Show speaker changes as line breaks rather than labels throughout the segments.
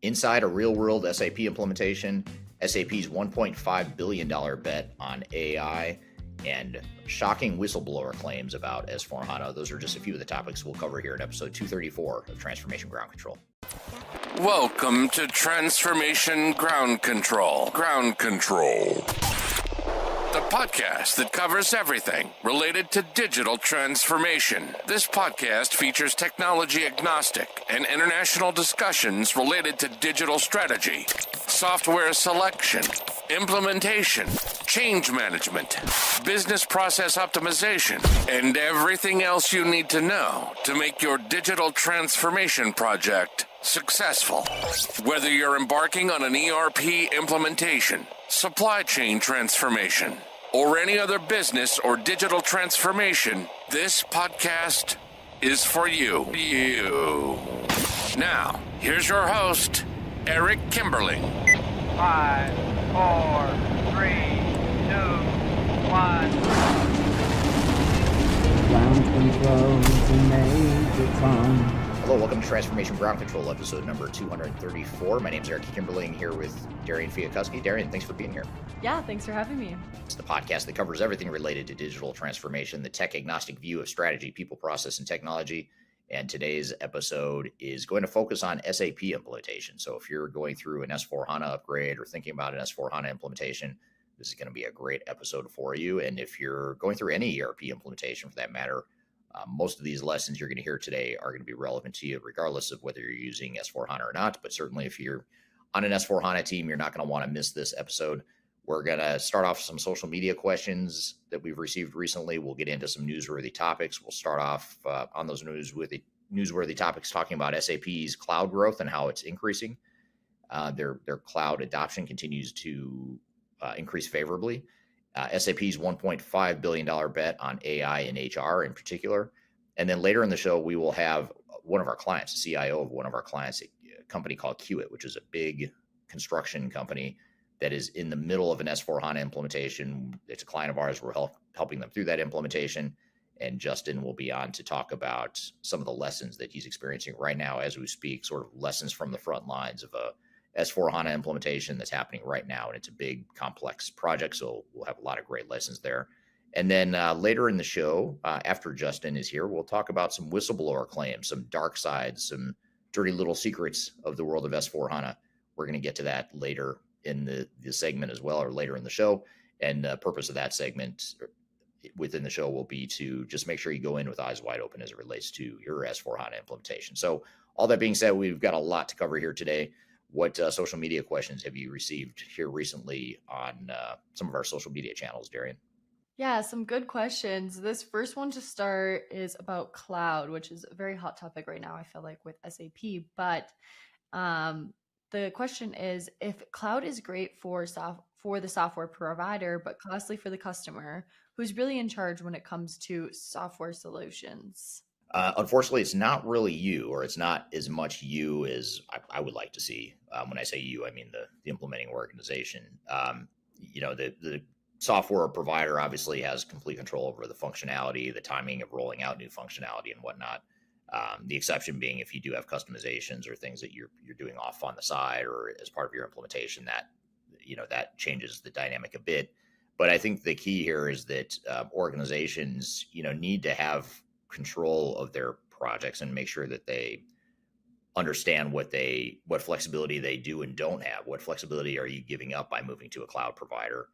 Inside a real-world SAP implementation, SAP's $1.5 billion bet on AI, and shocking whistleblower claims about S4HANA. Those are just a few of the topics we'll cover here in episode 234 of Transformation Ground Control.
Welcome to Transformation Ground Control. Ground Control. The podcast that covers everything related to digital transformation. This podcast features technology agnostic and international discussions related to digital strategy, software selection, implementation, change management, business process optimization, and everything else you need to know to make your digital transformation project successful. Whether you're embarking on an ERP implementation, supply chain transformation, or any other business or digital transformation, this podcast is for you. Now, here's your host, Eric Kimberling.
5, 4, 3, 2, 1.
Ground control to Major Tom.
Hello, welcome to Transformation Ground Control, episode number 234. My name is Eric Kimberling, here with Darian Chwialkowski. Darian, thanks for being here.
Yeah, thanks for having me.
It's the podcast that covers everything related to digital transformation, the tech-agnostic view of strategy, people, process, and technology. And today's episode is going to focus on SAP implementation. So if you're going through an S4HANA upgrade or thinking about an S4HANA implementation, this is going to be a great episode for you. And if you're going through any ERP implementation for that matter, most of these lessons you're going to hear today are going to be relevant to you regardless of whether you're using S4HANA or not. But certainly if you're on an S4HANA team, you're not going to want to miss this episode. We're going to start off with some social media questions that we've received recently. We'll get into some newsworthy topics. We'll start off on those newsworthy topics talking about SAP's cloud growth and how it's increasing. Their cloud adoption continues to increase favorably. SAP's $1.5 billion bet on AI and HR in particular. And then later in the show, we will have one of our clients, the CIO of one of our clients, a company called Kiewit, which is a big construction company that is in the middle of an S4HANA implementation. It's a client of ours. We're helping them through that implementation. And Justin will be on to talk about some of the lessons that he's experiencing right now as we speak, sort of lessons from the front lines of a S4HANA implementation that's happening right now. And it's a big, complex project, so we'll have a lot of great lessons there. And then later in the show, after Justin is here, we'll talk about some whistleblower claims, some dark sides, some dirty little secrets of the world of S4HANA. We're going to get to that later in the segment as well, or later in the show. And the purpose of that segment within the show will be to just make sure you go in with eyes wide open as it relates to your S4HANA implementation. So all that being said, we've got a lot to cover here today. What social media questions have you received here recently on some of our social media channels, Darian?
Yeah, some good questions. This first one to start is about cloud, which is a very hot topic right now, I feel like, with SAP. But the question is, if cloud is great for the software provider, but costly for the customer, who's really in charge when it comes to software solutions?
Unfortunately, it's not really you, or it's not as much you as I would like to see. When I say you, I mean the implementing organization. The software provider obviously has complete control over the functionality, the timing of rolling out new functionality and whatnot. The exception being if you do have customizations or things that you're doing off on the side or as part of your implementation, that changes the dynamic a bit. But I think the key here is that organizations, need to have control of their projects and make sure that they understand what flexibility they do and don't have. What flexibility are you giving up by moving to a cloud provider?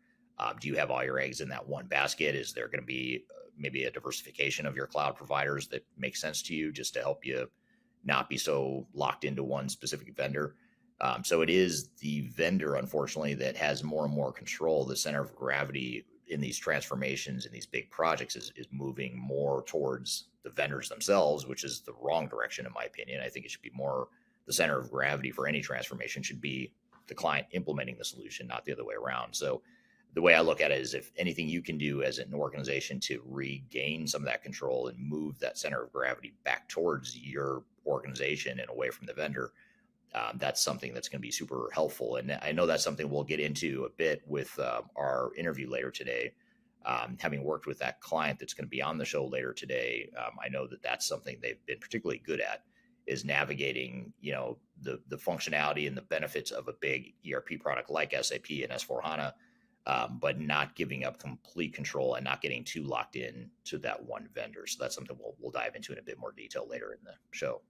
Do you have all your eggs in that one basket? Is there going to be maybe a diversification of your cloud providers that makes sense to you just to help you not be so locked into one specific vendor? So it is the vendor, unfortunately, that has more and more control. The center of gravity in these transformations and these big projects is moving more towards the vendors themselves, which is the wrong direction, in my opinion. I think it should be more the center of gravity for any transformation should be the client implementing the solution, not the other way around. So the way I look at it is if anything you can do as an organization to regain some of that control and move that center of gravity back towards your organization and away from the vendor, that's something that's going to be super helpful. And I know that's something we'll get into a bit with our interview later today. Having worked with that client that's going to be on the show later today, I know that that's something they've been particularly good at, is navigating, the functionality and the benefits of a big ERP product like SAP and S4HANA, but not giving up complete control and not getting too locked in to that one vendor. So that's something we'll dive into in a bit more detail later in the show.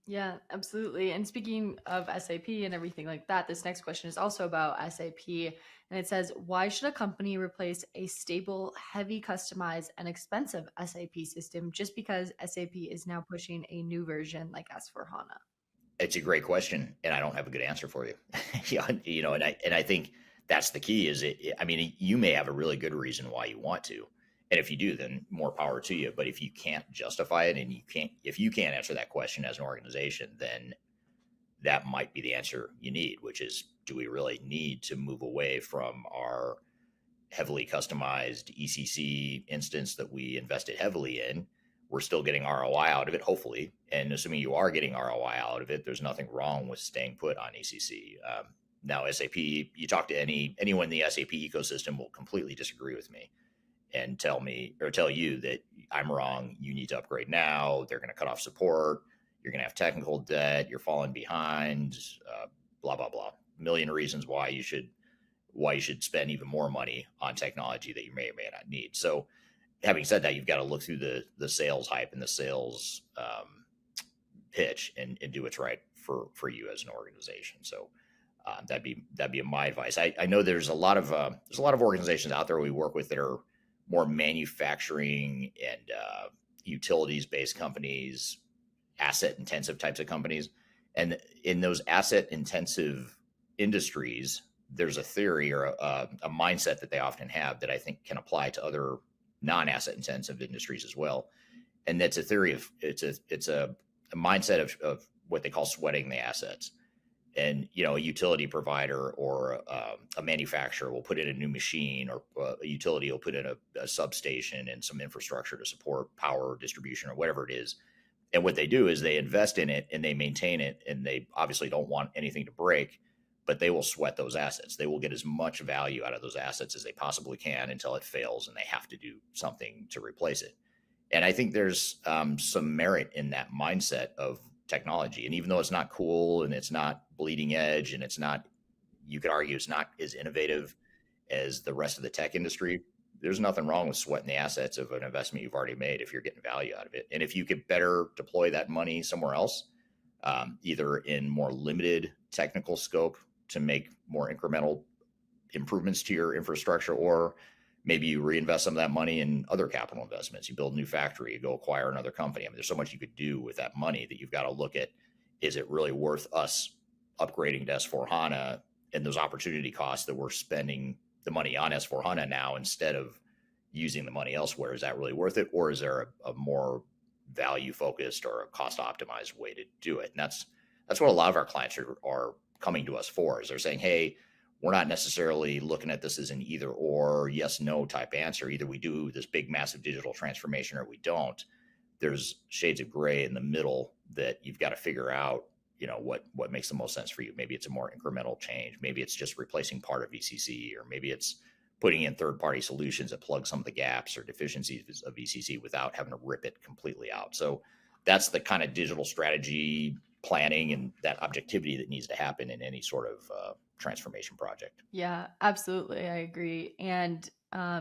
Yeah, absolutely. And speaking of SAP and everything like that, this next question is also about SAP. And it says, why should a company replace a stable, heavy, customized, and expensive SAP system just because SAP is now pushing a new version like S4HANA?
It's a great question, and I don't have a good answer for you. And I think that's the key. You may have a really good reason why you want to, and if you do, then more power to you. But if you can't justify it, and if you can't answer that question as an organization, then that might be the answer you need, which is, do we really need to move away from our heavily customized ECC instance that we invested heavily in? We're still getting ROI out of it, hopefully. And assuming you are getting ROI out of it, there's nothing wrong with staying put on ECC. Now, SAP, you talk to anyone in the SAP ecosystem will completely disagree with me and tell you that I'm wrong. You need to upgrade now. They're going to cut off support. You're going to have technical debt. You're falling behind. Blah blah blah. A million reasons why you should spend even more money on technology that you may or may not need. So, having said that, you've got to look through the sales hype and the sales pitch and do what's right for you as an organization. So that'd be my advice. I know there's a lot of organizations out there we work with that are more manufacturing and utilities based companies, asset intensive types of companies, and in those asset intensive industries, there's a theory or a mindset that they often have that I think can apply to other non-asset intensive industries as well. And that's a theory of it's a mindset of what they call sweating the assets. And a utility provider or a manufacturer will put in a new machine, or a utility will put in a substation and some infrastructure to support power distribution or whatever it is. And what they do is they invest in it and they maintain it, and they obviously don't want anything to break, but they will sweat those assets. They will get as much value out of those assets as they possibly can until it fails and they have to do something to replace it. And I think there's some merit in that mindset of technology. And even though it's not cool and it's not bleeding edge and you could argue it's not as innovative as the rest of the tech industry, there's nothing wrong with sweating the assets of an investment you've already made if you're getting value out of it. And if you could better deploy that money somewhere else, either in more limited technical scope to make more incremental improvements to your infrastructure, or maybe you reinvest some of that money in other capital investments. You build a new factory, you go acquire another company. There's so much you could do with that money that you've got to look at, is it really worth us upgrading to S4HANA and those opportunity costs that we're spending the money on S4HANA now instead of using the money elsewhere? Is that really worth it? Or is there a more value focused or a cost optimized way to do it? And that's what a lot of our clients are coming to us for, is they're saying, hey, we're not necessarily looking at this as an either or, yes, no type answer. Either we do this big, massive digital transformation or we don't. There's shades of gray in the middle that you've got to figure out, what makes the most sense for you. Maybe it's a more incremental change. Maybe it's just replacing part of ECC, or maybe it's putting in third-party solutions that plug some of the gaps or deficiencies of ECC without having to rip it completely out. So that's the kind of digital strategy planning and that objectivity that needs to happen in any sort of transformation project.
Yeah, absolutely. I agree. And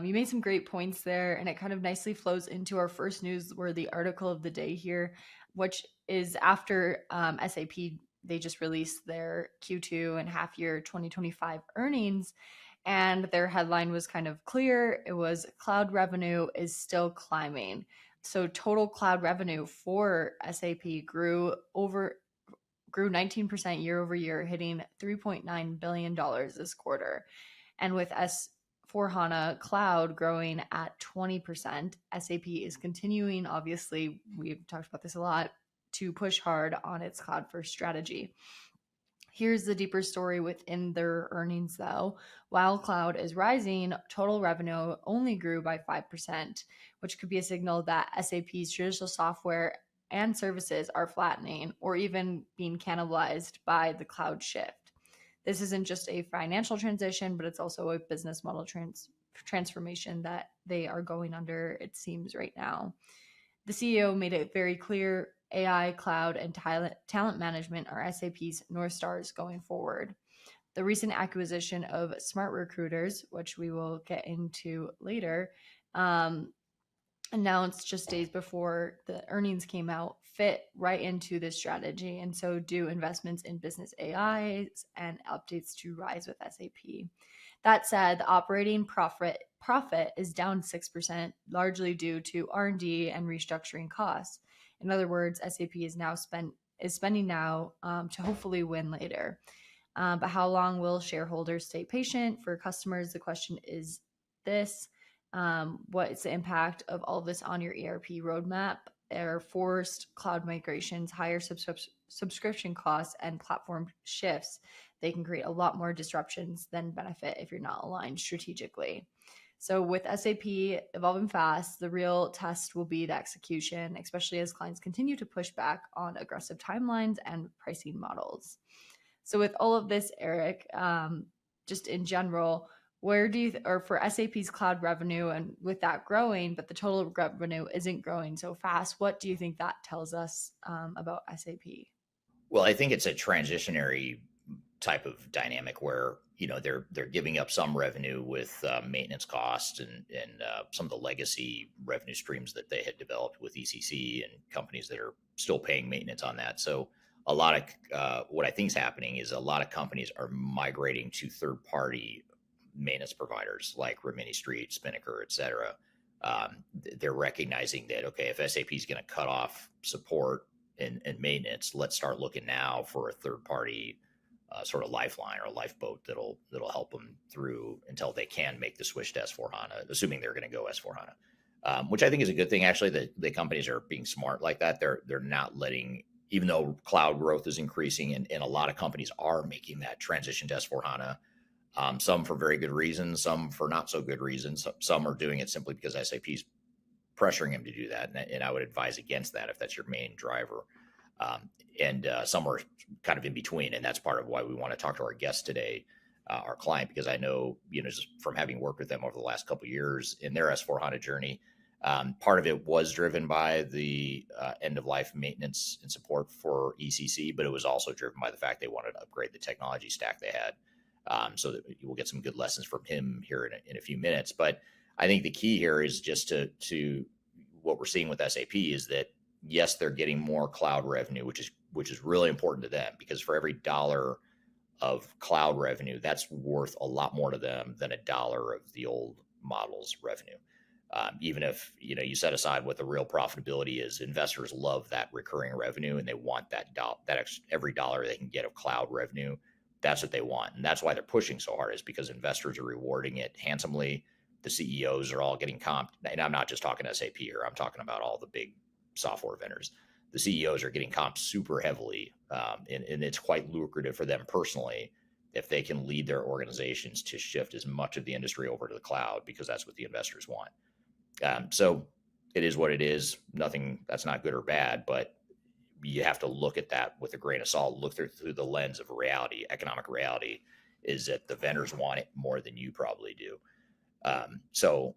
you made some great points there, and it kind of nicely flows into our first newsworthy article of the day here, which is after SAP, they just released their Q2 and half year 2025 earnings. And their headline was kind of clear. It was, cloud revenue is still climbing. So total cloud revenue for SAP grew 19% year over year, hitting $3.9 billion this quarter. And with S4HANA Cloud growing at 20%, SAP is continuing, obviously, we've talked about this a lot, to push hard on its cloud first strategy. Here's the deeper story within their earnings, though. While cloud is rising, total revenue only grew by 5%, which could be a signal that SAP's traditional software and services are flattening or even being cannibalized by the cloud shift. This isn't just a financial transition, but it's also a business model transformation that they are going under, it seems, right now. The CEO made it very clear AI, cloud, and talent management are SAP's North Stars going forward. The recent acquisition of Smart Recruiters, which we will get into later, announced just days before the earnings came out, fit right into this strategy. And so do investments in business AIs and updates to Rise with SAP. That said, the operating profit is down 6%, largely due to R&D and restructuring costs. In other words, SAP is spending now to hopefully win later. But how long will shareholders stay patient? For customers, the question is this: what is the impact of all of this on your ERP roadmap? Are forced cloud migrations, higher subscription costs, and platform shifts? They can create a lot more disruptions than benefit if you're not aligned strategically. So with SAP evolving fast, the real test will be the execution, especially as clients continue to push back on aggressive timelines and pricing models. So with all of this, Eric, just in general, where do you, or for SAP's cloud revenue, and with that growing, but the total revenue isn't growing so fast, what do you think that tells us about SAP?
Well, I think it's a transitionary type of dynamic where they're giving up some revenue with maintenance costs and some of the legacy revenue streams that they had developed with ECC and companies that are still paying maintenance on that. So a lot of what I think is happening is a lot of companies are migrating to third-party maintenance providers like Rimini Street, Spinnaker, et cetera. They're recognizing that, okay, if SAP is going to cut off support and maintenance, let's start looking now for a third-party sort of lifeline or a lifeboat that'll help them through until they can make the switch to S4HANA, assuming they're going to go S4HANA, which I think is a good thing. Actually, the companies are being smart like that. They're not letting, even though cloud growth is increasing and a lot of companies are making that transition to S4HANA, some for very good reasons, some for not so good reasons. Some are doing it simply because SAP's pressuring them to do that. And I would advise against that if that's your main driver. And some are kind of in between. And that's part of why we want to talk to our guest today, our client, because I know, just from having worked with them over the last couple of years in their S4HANA journey, part of it was driven by the end of life maintenance and support for ECC, but it was also driven by the fact they wanted to upgrade the technology stack they had. So that we'll get some good lessons from him here in a few minutes. But I think the key here is just to what we're seeing with SAP is that, yes, they're getting more cloud revenue, which is really important to them, because for every dollar of cloud revenue, that's worth a lot more to them than a dollar of the old model's revenue. Even if you set aside what the real profitability is, investors love that recurring revenue and they want that every dollar they can get of cloud revenue. That's what they want. And that's why they're pushing so hard, is because investors are rewarding it handsomely. The CEOs are all getting comped. And I'm not just talking SAP here. I'm talking about all the big software vendors. The CEOs are getting comped super heavily. And it's quite lucrative for them personally if they can lead their organizations to shift as much of the industry over to the cloud, because that's what the investors want. So it is what it is. Nothing that's not good or bad, but you have to look at that with a grain of salt, look through the lens of reality. Economic reality is that the vendors want it more than you probably do. So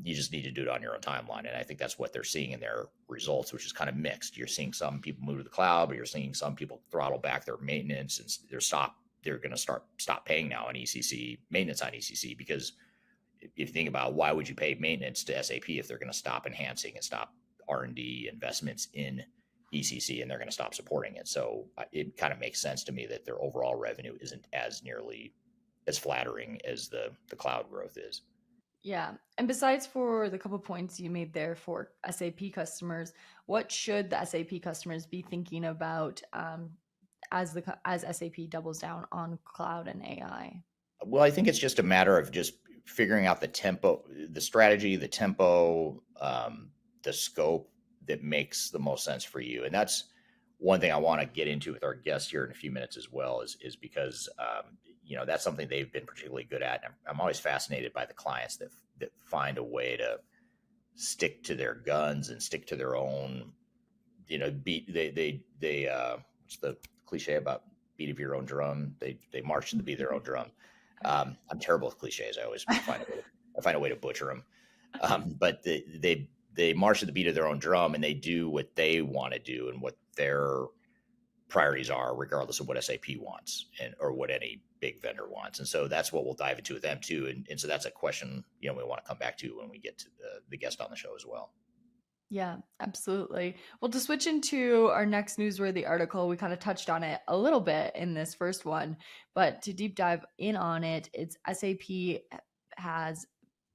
you just need to do it on your own timeline. And I think that's what they're seeing in their results, which is kind of mixed. You're seeing some people move to the cloud, but you're seeing some people throttle back their maintenance and they're going to stop paying now on ECC, maintenance on ECC, because if you think about why would you pay maintenance to SAP if they're going to stop enhancing and stop R&D investments in ECC and they're going to stop supporting it. So it kind of makes sense to me that their overall revenue isn't as nearly as flattering as the cloud growth is.
Yeah. And besides for the couple points you made there for SAP customers, what should the SAP customers be thinking about as SAP doubles down on cloud and AI?
Well, I think it's just a matter of just figuring out the tempo, the strategy, the tempo, the scope that makes the most sense for you. And that's one thing I want to get into with our guest here in a few minutes as well, is because, that's something they've been particularly good at. And I'm always fascinated by the clients that find a way to stick to their guns and stick to their own, beat. They what's the cliche about beat of your own drum? They march to the beat of their own drum. I'm terrible with cliches. I always find a way to butcher them. But they they march to the beat of their own drum and they do what they want to do and what their priorities are, regardless of what SAP wants or what any big vendor wants. And so that's what we'll dive into with them too. And so that's a question, we want to come back to when we get to the guest on the show as well.
Yeah, absolutely. Well, to switch into our next newsworthy article, we kind of touched on it a little bit in this first one, but to deep dive in on it, it's SAP has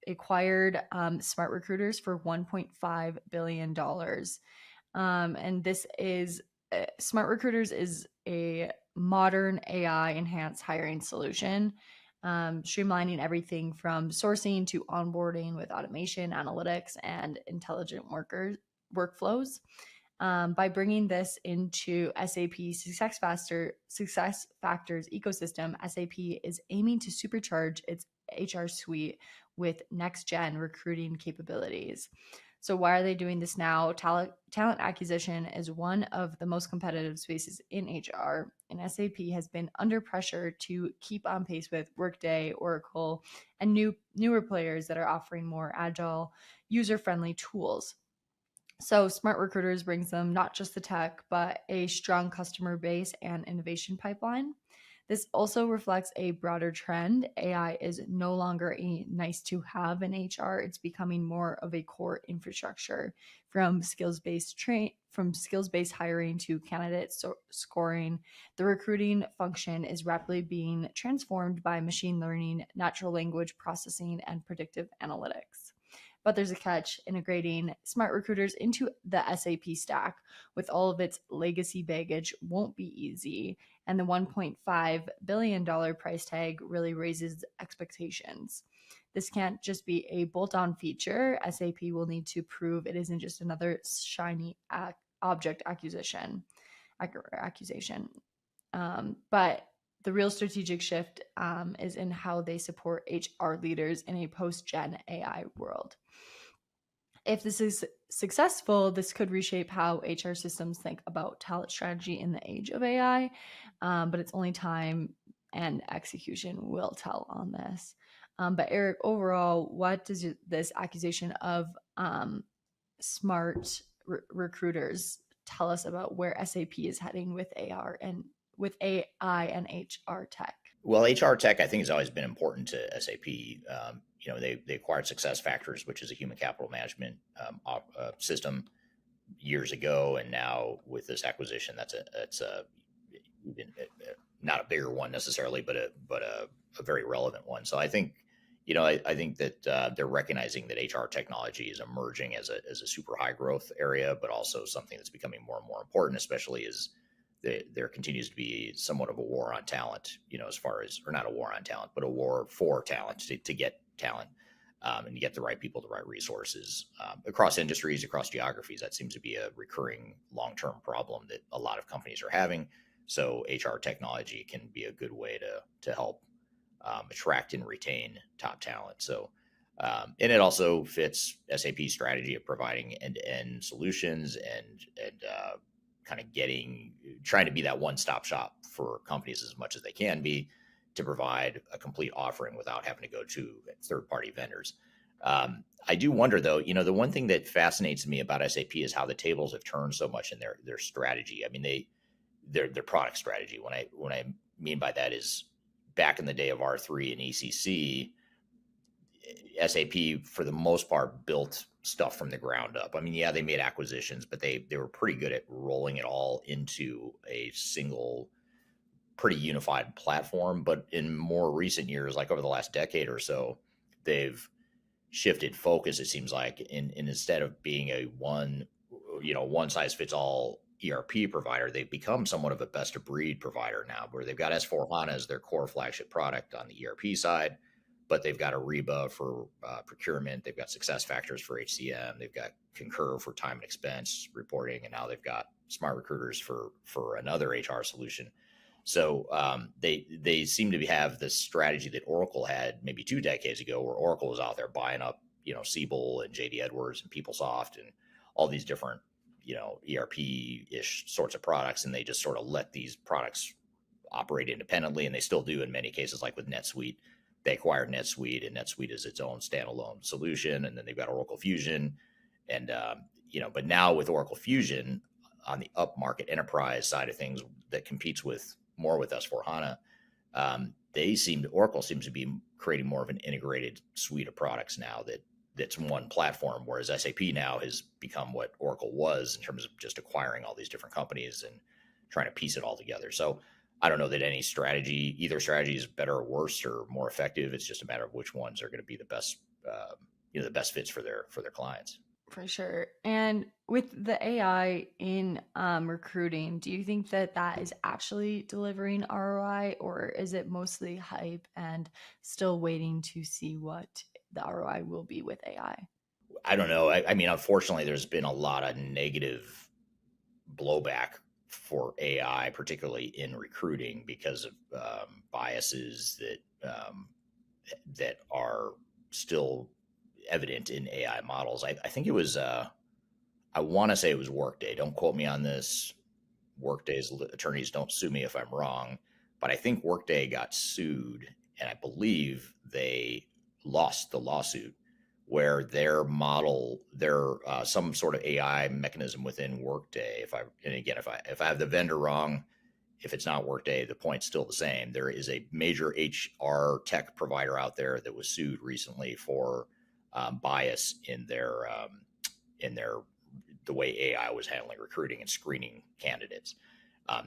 acquired Smart Recruiters for $1.5 billion. And this is Smart Recruiters is a modern AI enhanced hiring solution, streamlining everything from sourcing to onboarding with automation, analytics, and intelligent workflows. By bringing this into SAP Success Factors ecosystem, SAP is aiming to supercharge its HR suite with next-gen recruiting capabilities. So why are they doing this now? Talent acquisition is one of the most competitive spaces in HR, and SAP has been under pressure to keep on pace with Workday, Oracle, and newer players that are offering more agile, user-friendly tools. So Smart Recruiters brings them not just the tech, but a strong customer base and innovation pipeline. This also reflects a broader trend. AI is no longer a nice to have in HR. It's becoming more of a core infrastructure, from skills-based hiring to candidate scoring. The recruiting function is rapidly being transformed by machine learning, natural language processing, and predictive analytics. But there's a catch. Integrating Smart Recruiters into the SAP stack with all of its legacy baggage won't be easy. And the $1.5 billion price tag really raises expectations. This can't just be a bolt-on feature. SAP will need to prove it isn't just another shiny object accusation. But the real strategic shift is in how they support HR leaders in a post-gen AI world. If this is successful, this could reshape how HR systems think about talent strategy in the age of AI, but it's only time and execution will tell on this. But Eric, overall, what does this accusation of smart recruiters tell us about where SAP is heading with AI and HR tech?
Well, HR tech, I think, has always been important to SAP. They acquired Success Factors, which is a human capital management system, years ago, and now with this acquisition, it's not a bigger one necessarily, but a very relevant one. So I think, I think that they're recognizing that HR technology is emerging as a super high growth area, but also something that's becoming more and more important, especially as there continues to be somewhat of a war on talent, as far as, or not a war on talent, but a war for talent to get talent and to get the right people, the right resources across industries, across geographies. That seems to be a recurring long-term problem that a lot of companies are having. So HR technology can be a good way to help attract and retain top talent. So, and it also fits SAP's strategy of providing end-to-end solutions and kind of trying to be that one-stop shop for companies as much as they can be, to provide a complete offering without having to go to third-party vendors. I do wonder, though, the one thing that fascinates me about SAP is how the tables have turned so much in their strategy. I mean, their product strategy. What I mean by that is, back in the day of R3 and ECC, SAP, for the most part, built stuff from the ground up. I mean, yeah, they made acquisitions, but they were pretty good at rolling it all into a single, pretty unified platform. But in more recent years, like over the last decade or so, they've shifted focus, it seems like, and instead of being a one size fits all ERP provider, they've become somewhat of a best of breed provider now, where they've got S/4HANA as their core flagship product on the ERP side, but they've got Ariba for procurement, they've got Success Factors for HCM, they've got Concur for time and expense reporting, and now they've got Smart Recruiters for another HR solution. So they seem to have this strategy that Oracle had maybe 2 decades ago, where Oracle was out there buying up, Siebel and JD Edwards and PeopleSoft and all these different, ERP-ish sorts of products, and they just sort of let these products operate independently, and they still do in many cases, like with NetSuite. They acquired NetSuite, and NetSuite is its own standalone solution, and then they've got Oracle Fusion, And, but now with Oracle Fusion on the upmarket enterprise side of things that competes with S4HANA, Oracle seems to be creating more of an integrated suite of products now that's one platform, whereas SAP now has become what Oracle was in terms of just acquiring all these different companies and trying to piece it all together. So I don't know that either strategy is better or worse or more effective. It's just a matter of which ones are going to be the best, the best fits for their clients.
For sure. And with the AI in recruiting, do you think that is actually delivering ROI, or is it mostly hype and still waiting to see what the ROI will be with AI?
I don't know. I mean, unfortunately, there's been a lot of negative blowback for AI, particularly in recruiting, because of biases that are still evident in AI models. I think it was, I want to say it was Workday. Don't quote me on this. Workday's attorneys, don't sue me if I'm wrong, but I think Workday got sued, and I believe they lost the lawsuit where their model, some sort of AI mechanism within Workday. If I have the vendor wrong, if it's not Workday, the point's still the same. There is a major HR tech provider out there that was sued recently for bias in the way AI was handling recruiting and screening candidates.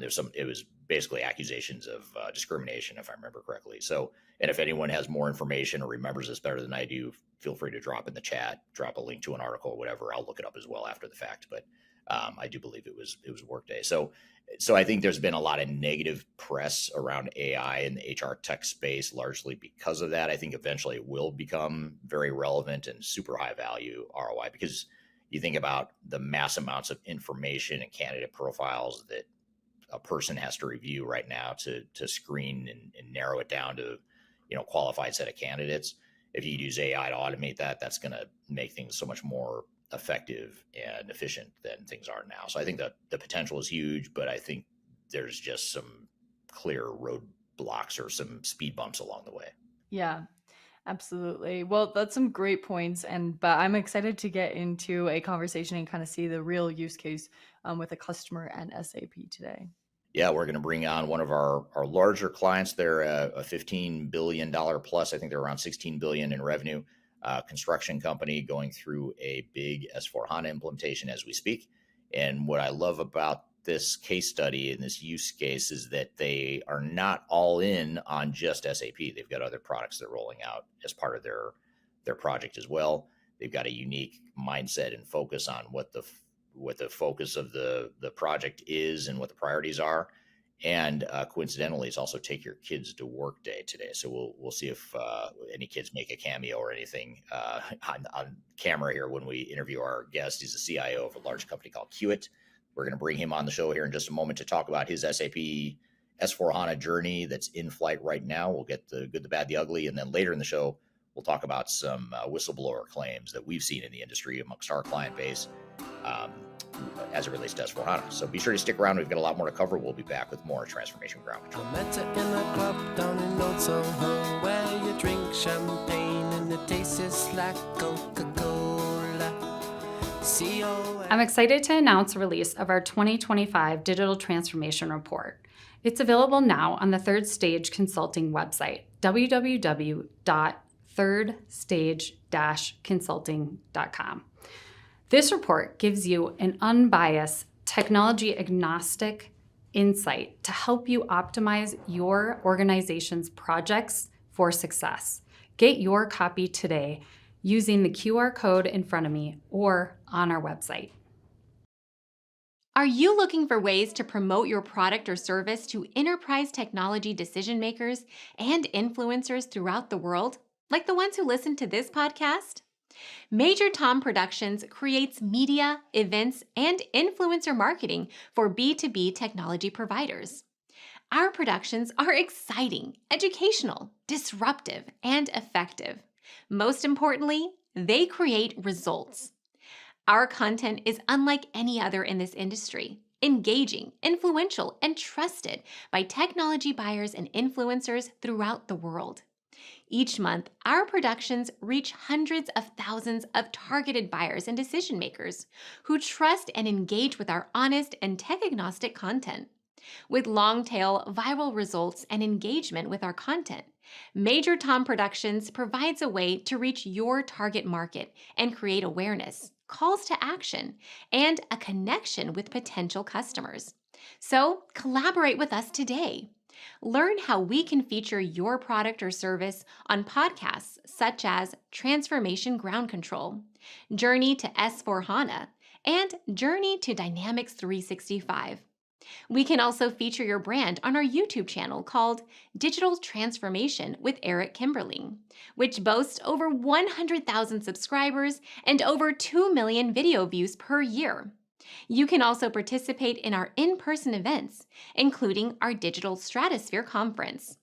It was basically accusations of discrimination, if I remember correctly. So, and if anyone has more information or remembers this better than I do, feel free to drop in the chat, drop a link to an article or whatever. I'll look it up as well after the fact. But I do believe it was Workday. So I think there's been a lot of negative press around AI in the HR tech space, largely because of that. I think eventually it will become very relevant and super high value ROI, because you think about the mass amounts of information and candidate profiles that a person has to review right now to screen and narrow it down to, qualified set of candidates. If you use AI to automate that, that's going to make things so much more effective and efficient than things are now. So I think that the potential is huge, but I think there's just some clear roadblocks or some speed bumps along the way.
Yeah, absolutely. Well, that's some great points, but I'm excited to get into a conversation and kind of see the real use case with a customer and SAP today.
Yeah, we're going to bring on one of our larger clients. They're a $15 billion plus. I think they're around $16 billion in revenue. Construction company going through a big S4HANA implementation as we speak. And what I love about this case study and this use case is that they are not all in on just SAP. They've got other products they're rolling out as part of their project as well. They've got a unique mindset and focus on what the focus of the project is and what the priorities are. And coincidentally, it's also Take Your Kids to Work Day today. So we'll see if any kids make a cameo or anything on camera here when we interview our guest. He's the CIO of a large company called Kiewit. We're going to bring him on the show here in just a moment to talk about his SAP S4HANA journey that's in flight right now. We'll get the good, the bad, the ugly. And then later in the show, we'll talk about some whistleblower claims that we've seen in the industry amongst our client base as it relates to S4HANA. So be sure to stick around. We've got a lot more to cover. We'll be back with more Transformation Ground Control.
I met her in a club down in Old Soho, where you drink champagne and it tastes like Coca-Cola.
I'm excited to announce the release of our 2025 Digital Transformation Report. It's available now on the Third Stage Consulting website, www.thirdstage-consulting.com. This report gives you an unbiased, technology-agnostic insight to help you optimize your organization's projects for success. Get your copy today using the QR code in front of me or on our website.
Are you looking for ways to promote your product or service to enterprise technology decision makers and influencers throughout the world, like the ones who listen to this podcast? Major Tom Productions creates media, events, and influencer marketing for B2B technology providers. Our productions are exciting, educational, disruptive, and effective. Most importantly, they create results. Our content is unlike any other in this industry, engaging, influential, and trusted by technology buyers and influencers throughout the world. Each month, our productions reach hundreds of thousands of targeted buyers and decision makers who trust and engage with our honest and tech-agnostic content. With long-tail viral results and engagement with our content, Major Tom Productions provides a way to reach your target market and create awareness, calls to action, and a connection with potential customers. So, collaborate with us today. Learn how we can feature your product or service on podcasts such as Transformation Ground Control, Journey to S/4HANA, and Journey to Dynamics 365. We can also feature your brand on our YouTube channel called Digital Transformation with Eric Kimberling, which boasts over 100,000 subscribers and over 2 million video views per year. You can also participate in our in-person events, including our Digital Stratosphere Conference.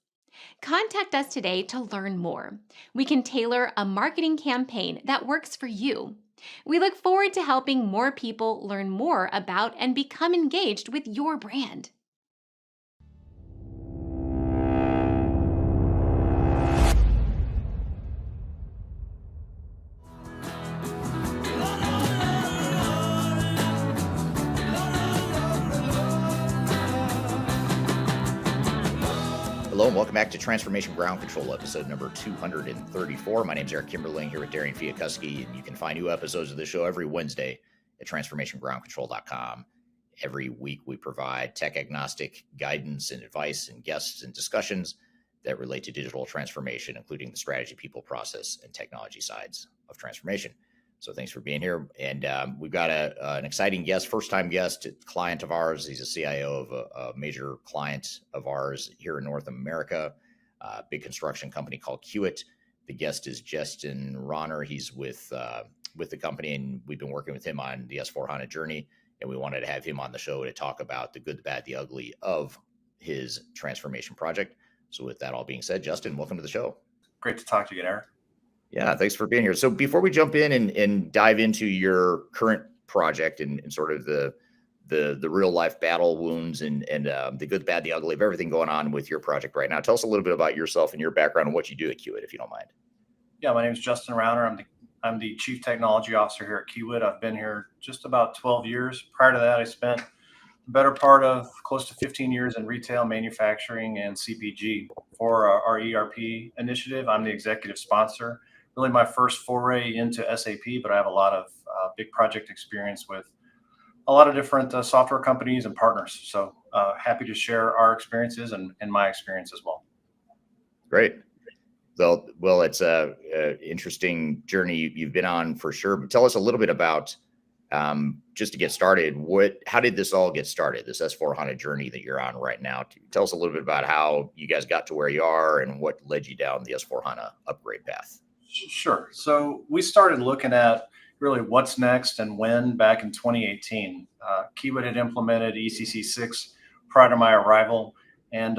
Contact us today to learn more. We can tailor a marketing campaign that works for you. We look forward to helping more people learn more about and become engaged with your brand.
Hello and welcome back to Transformation Ground Control, episode number 234. My name is Eric Kimberling here with Darian Chwialkowski, and you can find new episodes of the show every Wednesday at transformationgroundcontrol.com. Every week we provide tech-agnostic guidance and advice and guests and discussions that relate to digital transformation, including the strategy, people, process, and technology sides of transformation. So thanks for being here. And we've got an exciting guest, first-time guest, client of ours. He's a CIO of a major client of ours here in North America, a big construction company called Kiewit. The guest is Justin Rauner. He's with the company, and we've been working with him on the S/4HANA journey. And we wanted to have him on the show to talk about the good, the bad, the ugly of his transformation project. So with that all being said, Justin, welcome to the show.
Great to talk to you again, Eric.
Yeah, thanks for being here. So before we jump in and dive into your current project and sort of the real life battle wounds and the good, the bad, the ugly of everything going on with your project right now, tell us a little bit about yourself and your background and what you do at Kiewit, if you don't mind.
Yeah, my name is Justin Rauner. I'm the Chief Technology Officer here at Kiewit. I've been here just about 12 years. Prior to that, I spent the better part of close to 15 years in retail, manufacturing, and CPG. For our ERP initiative, I'm the executive sponsor. Really my first foray into SAP, but I have a lot of big project experience with a lot of different software companies and partners. So happy to share our experiences and my experience as well.
Great. Well, it's a interesting journey you've been on for sure. But tell us a little bit about, just to get started, how did this all get started, this S/4HANA journey that you're on right now? Tell us a little bit about how you guys got to where you are and what led you down the S/4HANA upgrade path.
Sure. So we started looking at really what's next and when back in 2018. Kiewit had implemented ECC 6 prior to my arrival, and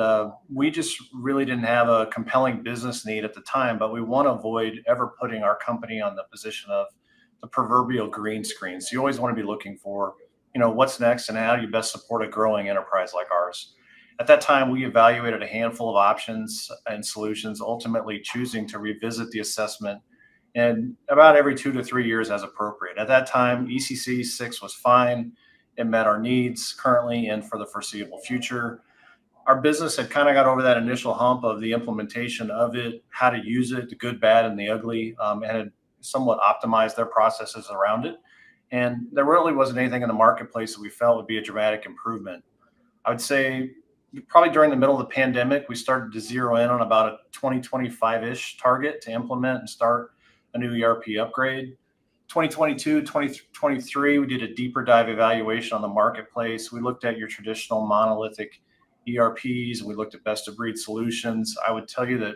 we just really didn't have a compelling business need at the time, but we want to avoid ever putting our company on the position of the proverbial green screen. So you always want to be looking for, what's next and how do you best support a growing enterprise like ours. At that time, we evaluated a handful of options and solutions, ultimately choosing to revisit the assessment and about every 2 to 3 years as appropriate. At that time, ECC 6 was fine. It met our needs currently and for the foreseeable future. Our business had kind of got over that initial hump of the implementation of it, how to use it, the good, bad, and the ugly, and had somewhat optimized their processes around it. And there really wasn't anything in the marketplace that we felt would be a dramatic improvement. I would say probably during the middle of the pandemic, we started to zero in on about a 2025-ish target to implement and start a new ERP upgrade. 2022, 2023, we did a deeper dive evaluation on the marketplace. We looked at your traditional monolithic ERPs, and we looked at best of breed solutions. I would tell you that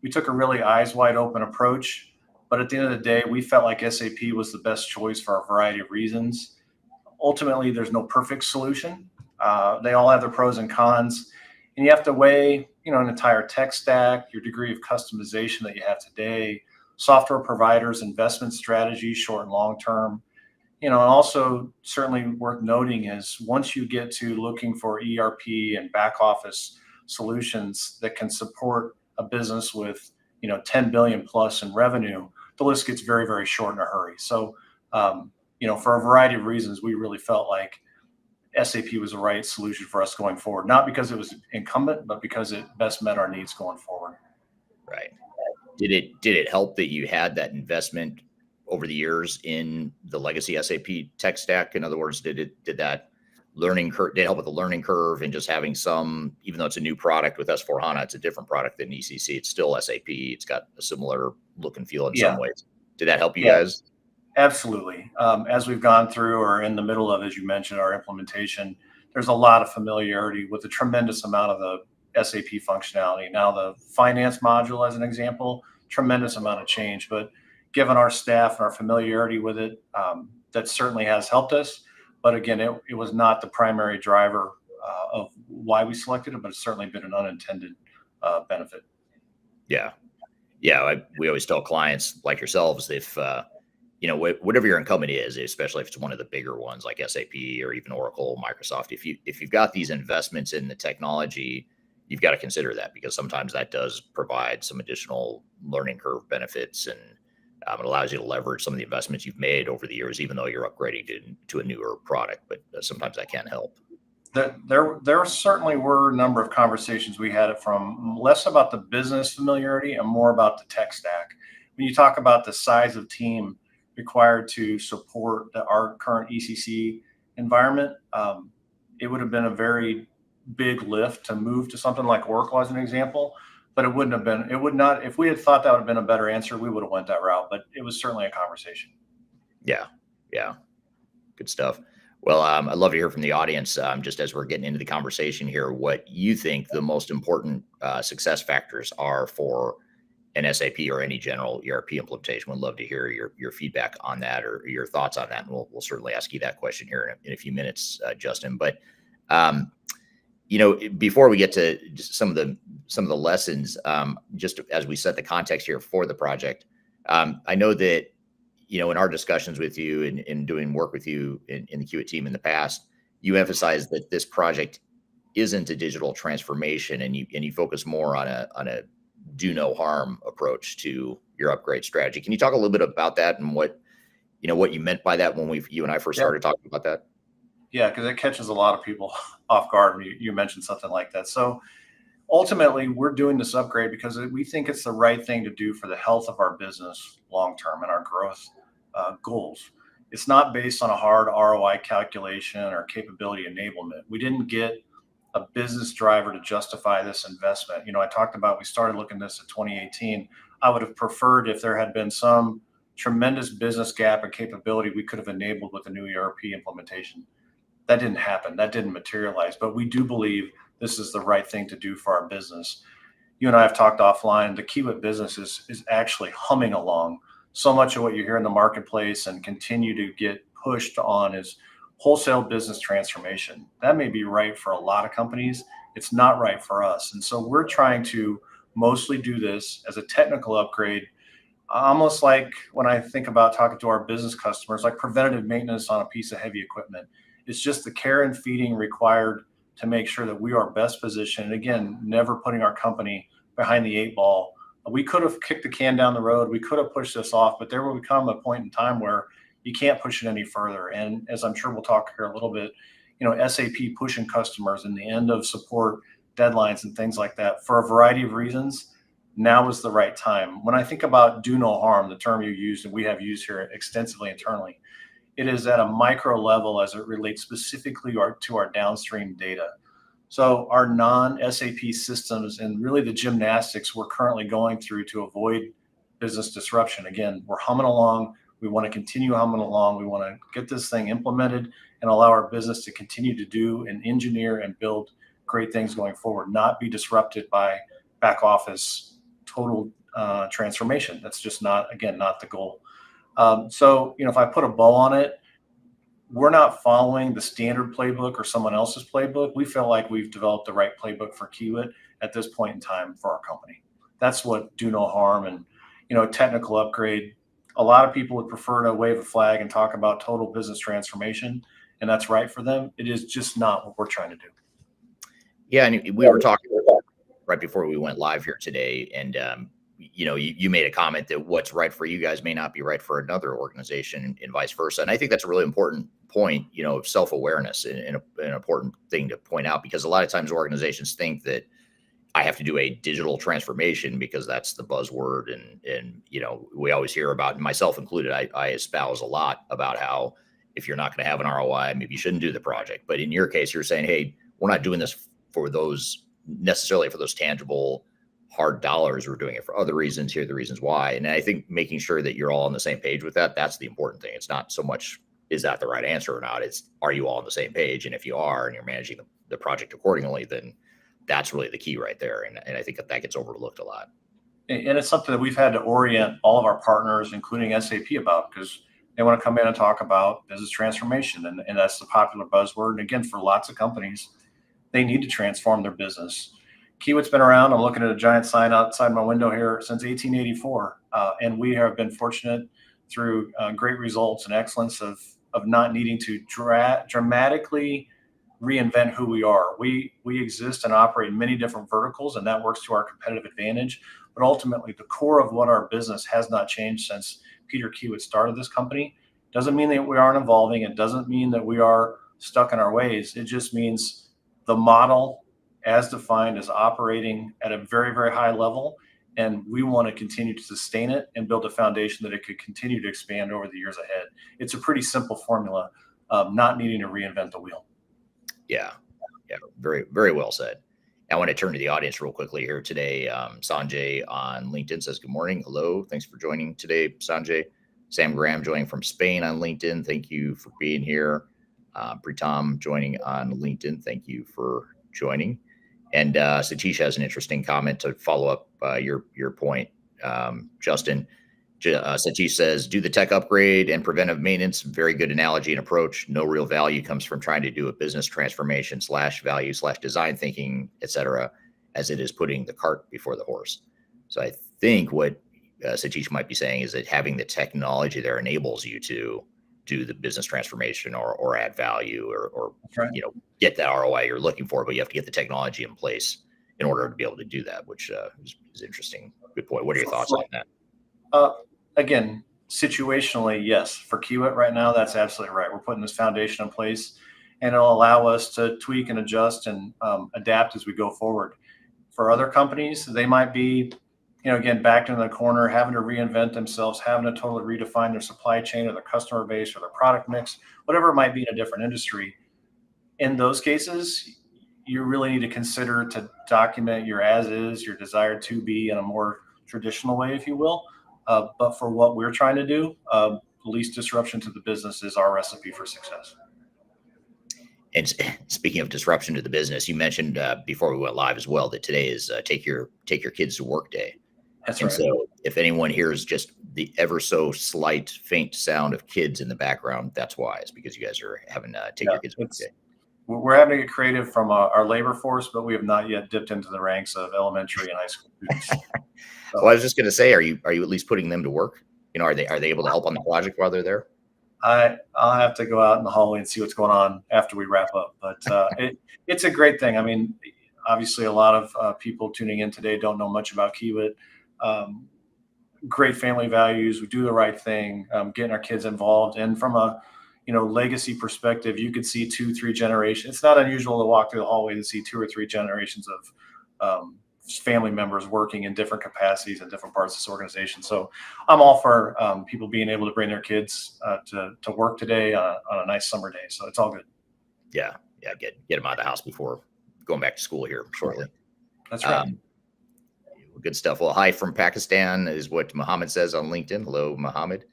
we took a really eyes wide open approach, but at the end of the day, we felt like SAP was the best choice for a variety of reasons. Ultimately, there's no perfect solution. They all have their pros and cons, and you have to weigh, an entire tech stack, your degree of customization that you have today, software providers, investment strategies, short and long term. And also certainly worth noting is once you get to looking for ERP and back office solutions that can support a business with, 10 billion plus in revenue, the list gets very, very short in a hurry. So, for a variety of reasons, we really felt like SAP was the right solution for us going forward, not because it was incumbent, but because it best met our needs going forward.
Right. Did it help that you had that investment over the years in the legacy SAP tech stack? In other words, did that learning curve, did it help with the learning curve and just having some, even though it's a new product with S/4HANA, it's a different product than ECC. It's still SAP. It's got a similar look and feel in some ways. Did that help you guys?
Absolutely. As we've gone through or in the middle of, as you mentioned, our implementation, there's a lot of familiarity with a tremendous amount of the SAP functionality. Now, the finance module, as an example, tremendous amount of change, but given our staff and our familiarity with it, that certainly has helped us. But again, it was not the primary driver of why we selected it, but it's certainly been an unintended benefit.
Yeah. We always tell clients like yourselves, if, whatever your incumbent is, especially if it's one of the bigger ones like SAP or even Oracle, Microsoft, if you've got these investments in the technology, you've got to consider that, because sometimes that does provide some additional learning curve benefits, and it allows you to leverage some of the investments you've made over the years, even though you're upgrading to a newer product. But sometimes that can help.
There certainly were a number of conversations we had from less about the business familiarity and more about the tech stack. When you talk about the size of team required to support our current ECC environment, it would have been a very big lift to move to something like Oracle, as an example. But it would not, if we had thought that would have been a better answer, we would have went that route. But it was certainly a conversation.
Yeah. Good stuff. Well, I'd love to hear from the audience, just as we're getting into the conversation here, what you think the most important success factors are for an SAP or any general ERP implementation. We'd love to hear your feedback on that, or your thoughts on that. And we'll certainly ask you that question here in a few minutes, Justin. But before we get to just some of the lessons, just as we set the context here for the project, I know that, in our discussions with you and in doing work with you in the Kiewit team in the past, you emphasized that this project isn't a digital transformation, and you focus more on a do no harm approach to your upgrade strategy. Can you talk a little bit about that and what you meant by that when you and I first started talking about that?
Yeah, because it catches a lot of people off guard when you mentioned something like that. So ultimately, we're doing this upgrade because we think it's the right thing to do for the health of our business long term and our growth goals. It's not based on a hard ROI calculation or capability enablement. We didn't get a business driver to justify this investment. I talked about, we started looking at this in 2018. I would have preferred if there had been some tremendous business gap and capability we could have enabled with a new ERP implementation. That didn't happen. That didn't materialize. But we do believe this is the right thing to do for our business. You and I have talked offline. The Kiewit business is actually humming along. So much of what you hear in the marketplace and continue to get pushed on is wholesale business transformation. That may be right for a lot of companies. It's not right for us. And so we're trying to mostly do this as a technical upgrade, almost like when I think about talking to our business customers, like preventative maintenance on a piece of heavy equipment. It's just the care and feeding required to make sure that we are best positioned. And again, never putting our company behind the 8 ball. We could have kicked the can down the road. We could have pushed this off, but there will become a point in time where you can't push it any further. And as I'm sure we'll talk here a little bit, SAP pushing customers in the end of support deadlines and things like that for a variety of reasons, now is the right time. When I think about do no harm, the term you used and we have used here extensively internally, it is at a micro level as it relates specifically to our downstream data. So our non-SAP systems and really the gymnastics we're currently going through to avoid business disruption. Again, we're humming along. We want to continue humming along. We want to get this thing implemented and allow our business to continue to do and engineer and build great things going forward, not be disrupted by back office total transformation. That's just not the goal. So, if I put a bow on it, we're not following the standard playbook or someone else's playbook. We feel like we've developed the right playbook for Kiewit at this point in time for our company. That's what do no harm and, a technical upgrade. A lot of people would prefer to wave a flag and talk about total business transformation, and that's right for them. It is just not what we're trying to do.
Yeah, and we were talking right before we went live here today, and you made a comment that what's right for you guys may not be right for another organization and vice versa. And I think that's a really important point, of self-awareness and an important thing to point out, because a lot of times organizations think that I have to do a digital transformation because that's the buzzword. And we always hear about, myself included, I espouse a lot about how if you're not going to have an ROI, maybe you shouldn't do the project. But in your case, you're saying, hey, we're not doing this for those necessarily for those tangible hard dollars. We're doing it for other reasons. Here are the reasons why. And I think making sure that you're all on the same page with that, that's the important thing. It's not so much, is that the right answer or not? It's, are you all on the same page? And if you are, and you're managing the project accordingly, then that's really the key right there. And I think that gets overlooked a lot.
And it's something that we've had to orient all of our partners, including SAP, about, because they want to come in and talk about business transformation. And that's the popular buzzword. And again, for lots of companies, they need to transform their business. Kiewit's been around. I'm looking at a giant sign outside my window here since 1884. And we have been fortunate through great results and excellence of not needing to dramatically reinvent who we are. We exist and operate in many different verticals, and that works to our competitive advantage. But ultimately, the core of what our business has not changed since Peter Kiewit started this company. Doesn't mean that we aren't evolving. It doesn't mean that we are stuck in our ways. It just means the model as defined is operating at a very, very high level. And we want to continue to sustain it and build a foundation that it could continue to expand over the years ahead. It's a pretty simple formula of not needing to reinvent the wheel.
Yeah. Very, very well said. I want to turn to the audience real quickly here today. Sanjay on LinkedIn says, good morning. Hello. Thanks for joining today, Sanjay. Sam Graham joining from Spain on LinkedIn. Thank you for being here. Pritam joining on LinkedIn. Thank you for joining. And Satish has an interesting comment to follow up your point, Justin. Satish says, do the tech upgrade and preventive maintenance. Very good analogy and approach. No real value comes from trying to do a business transformation /value/design thinking, et cetera, as it is putting the cart before the horse. So I think what Satish might be saying is that having the technology there enables you to do the business transformation or add value or
right.
Get that ROI you're looking for, but you have to get the technology in place in order to be able to do that, which is interesting. Good point. What are your thoughts on that?
Again, situationally, yes. For Kiewit right now, that's absolutely right. We're putting this foundation in place, and it'll allow us to tweak and adjust and adapt as we go forward. For other companies, they might be, again, backed in the corner, having to reinvent themselves, having to totally redefine their supply chain or their customer base or their product mix, whatever it might be in a different industry. In those cases, you really need to consider to document your as is, your desire to be in a more traditional way, if you will. But for what we're trying to do, least disruption to the business is our recipe for success.
And speaking of disruption to the business, you mentioned before we went live as well that today is take your kids to work day.
That's
and
right.
So if anyone hears just the ever so slight faint sound of kids in the background, that's why. It's because you guys are having take your kids to work day.
We're having to get creative from our labor force, but we have not yet dipped into the ranks of elementary and high school students.
Well, I was just going to say, are you at least putting them to work? Are they able to help on the project while they're there?
I'll have to go out in the hallway and see what's going on after we wrap up. But it's a great thing. I mean, obviously, a lot of people tuning in today don't know much about Kiewit. Great family values. We do the right thing, getting our kids involved. And from a legacy perspective, you could see 2-3 generations. It's not unusual to walk through the hallway and see 2 or 3 generations of family members working in different capacities in different parts of this organization. So I'm all for people being able to bring their kids to work today on a nice summer day. So it's all good.
Yeah. Get them out of the house before going back to school here shortly.
That's right.
Good stuff. Well, hi from Pakistan is what Muhammad says on LinkedIn. Hello, Muhammad.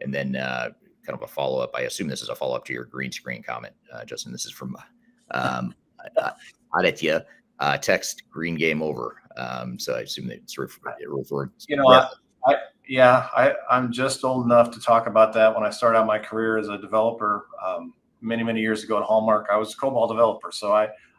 And then kind of a follow-up. I assume this is a follow-up to your green screen comment, Justin. This is from Aditya. Text green game over. So I assume that it's referred.
I'm just old enough to talk about that. When I started out my career as a developer many years ago at Hallmark, I was a COBOL developer. So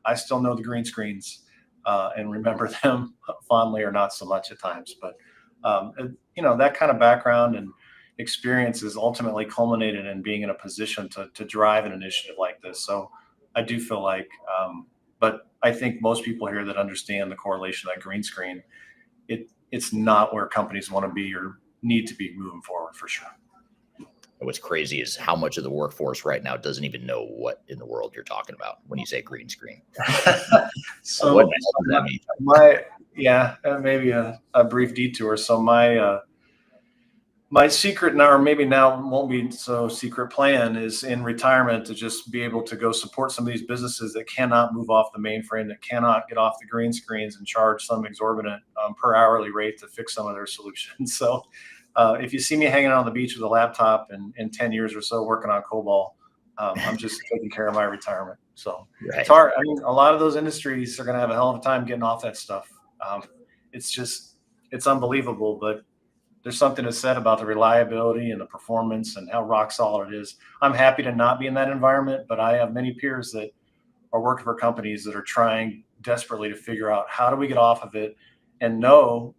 I still know the green screens and remember them fondly or not so much at times. But that kind of background and experience is ultimately culminated in being in a position to drive an initiative like this. So I do feel like, but I think most people here that understand the correlation of that green screen, it's not where companies want to be or need to be moving forward for sure.
What's crazy is how much of the workforce right now doesn't even know what in the world you're talking about when you say green screen.
So
what the hell does that mean?
maybe a brief detour. So my secret now, or maybe now won't be so secret plan, is in retirement to just be able to go support some of these businesses that cannot move off the mainframe, that cannot get off the green screens and charge some exorbitant per hourly rate to fix some of their solutions. So if you see me hanging out on the beach with a laptop in 10 years or so working on COBOL, I'm just taking care of my retirement. So It's hard. I mean, a lot of those industries are going to have a hell of a time getting off that stuff. It's unbelievable, but there's something to said about the reliability and the performance and how rock solid it is. I'm happy to not be in that environment, but I have many peers that are working for companies that are trying desperately to figure out how do we get off of it and know,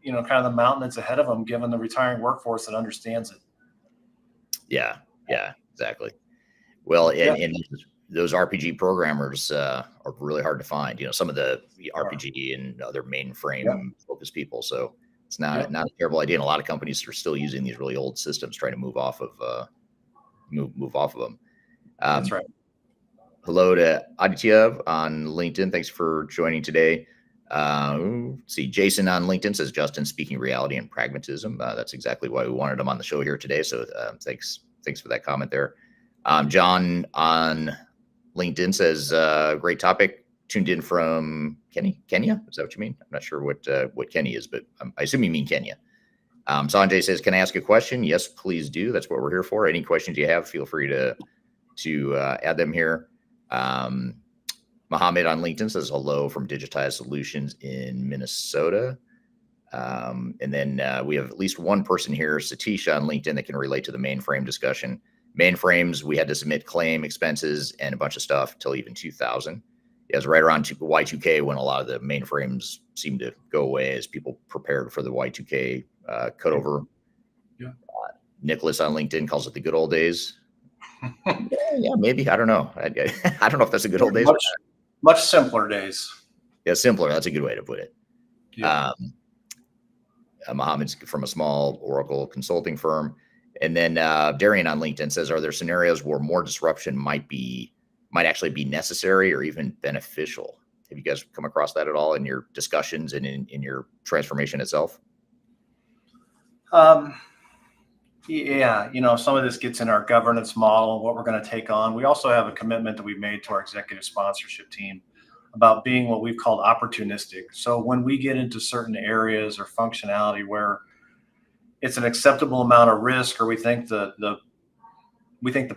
kind of the mountain that's ahead of them, given the retiring workforce that understands it.
Yeah, exactly. Well, and those RPG programmers are really hard to find. Some of the RPG and other mainframe focused people. So it's not a terrible idea. And a lot of companies are still using these really old systems, trying to move off of them.
That's right.
Hello to Aditya on LinkedIn. Thanks for joining today. See, Jason on LinkedIn says, Justin speaking reality and pragmatism. That's exactly why we wanted him on the show here today. So thanks for that comment there. John on LinkedIn says, great topic. Tuned in from Kenya. Is that what you mean? I'm not sure what Kenya is, but I assume you mean Kenya. Sanjay says, can I ask a question? Yes, please do. That's what we're here for. Any questions you have, feel free to add them here. Mohammed on LinkedIn says, hello from Digitized Solutions in Minnesota. And then we have at least one person here, Satish on LinkedIn, that can relate to the mainframe discussion. Mainframes, we had to submit claim expenses and a bunch of stuff till even 2000. It was right around Y2K when a lot of the mainframes seemed to go away as people prepared for the Y2K cutover.
Yeah.
Nicholas on LinkedIn calls it the good old days. Yeah, maybe. I don't know. I don't know if that's a good old days.
Much simpler days.
Yeah, simpler. That's a good way to put it.
Yeah.
Mohammed's from a small Oracle consulting firm. And then Darian on LinkedIn says, are there scenarios where more disruption might actually be necessary or even beneficial? Have you guys come across that at all in your discussions and in your transformation itself?
Yeah, some of this gets in our governance model, what we're going to take on. We also have a commitment that we've made to our executive sponsorship team about being what we've called opportunistic. So when we get into certain areas or functionality where it's an acceptable amount of risk, or we think the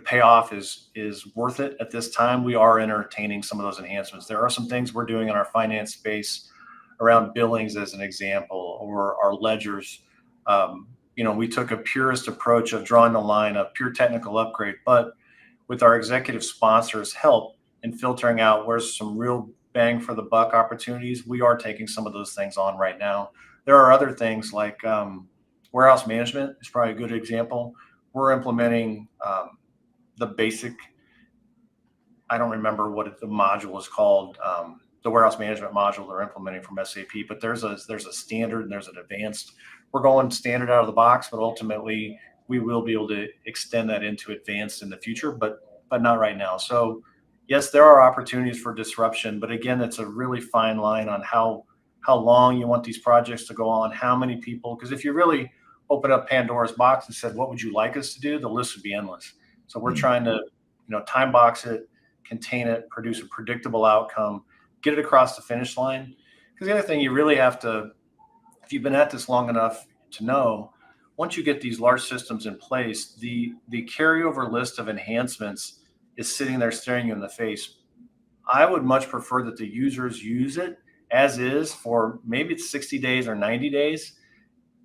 payoff is worth it at this time, we are entertaining some of those enhancements. There are some things we're doing in our finance space around billings, as an example, or our ledgers. We took a purist approach of drawing the line of pure technical upgrade, but with our executive sponsors' help in filtering out where's some real bang for the buck opportunities, we are taking some of those things on right now. There are other things like warehouse management is probably a good example. We're implementing the basic, I don't remember what the module is called, the warehouse management module they're implementing from SAP, but there's a standard and there's an advanced. We're going standard out of the box, but ultimately we will be able to extend that into advanced in the future, but not right now. So yes, there are opportunities for disruption, but again, it's a really fine line on how long you want these projects to go on, how many people, because if you really open up Pandora's box and said, what would you like us to do? The list would be endless. So we're trying to, time box it, contain it, produce a predictable outcome, get it across the finish line. Because the other thing you really have to, if you've been at this long enough to know, once you get these large systems in place, the carryover list of enhancements is sitting there staring you in the face. I would much prefer that the users use it as is for maybe it's 60 days or 90 days,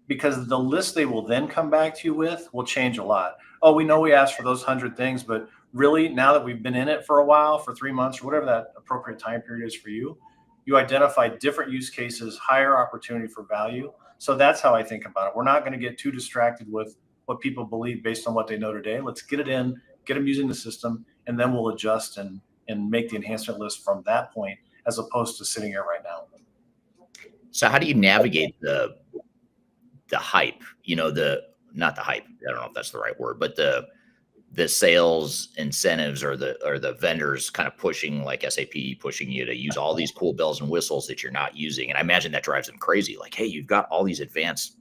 because the list they will then come back to you with will change a lot. Oh, we know we asked for those 100 things, but really now that we've been in it for a while, for 3 months or whatever that appropriate time period is for you, you identify different use cases, higher opportunity for value. So that's how I think about it. We're not going to get too distracted with what people believe based on what they know today. Let's get it in, get them using the system, and then we'll adjust and make the enhancement list from that point, as opposed to sitting here right now.
So how do you navigate the hype, not the hype, I don't know if that's the right word, but the sales incentives or the vendors kind of pushing, like SAP pushing you to use all these cool bells and whistles that you're not using. And I imagine that drives them crazy. Like, hey, you've got all these advanced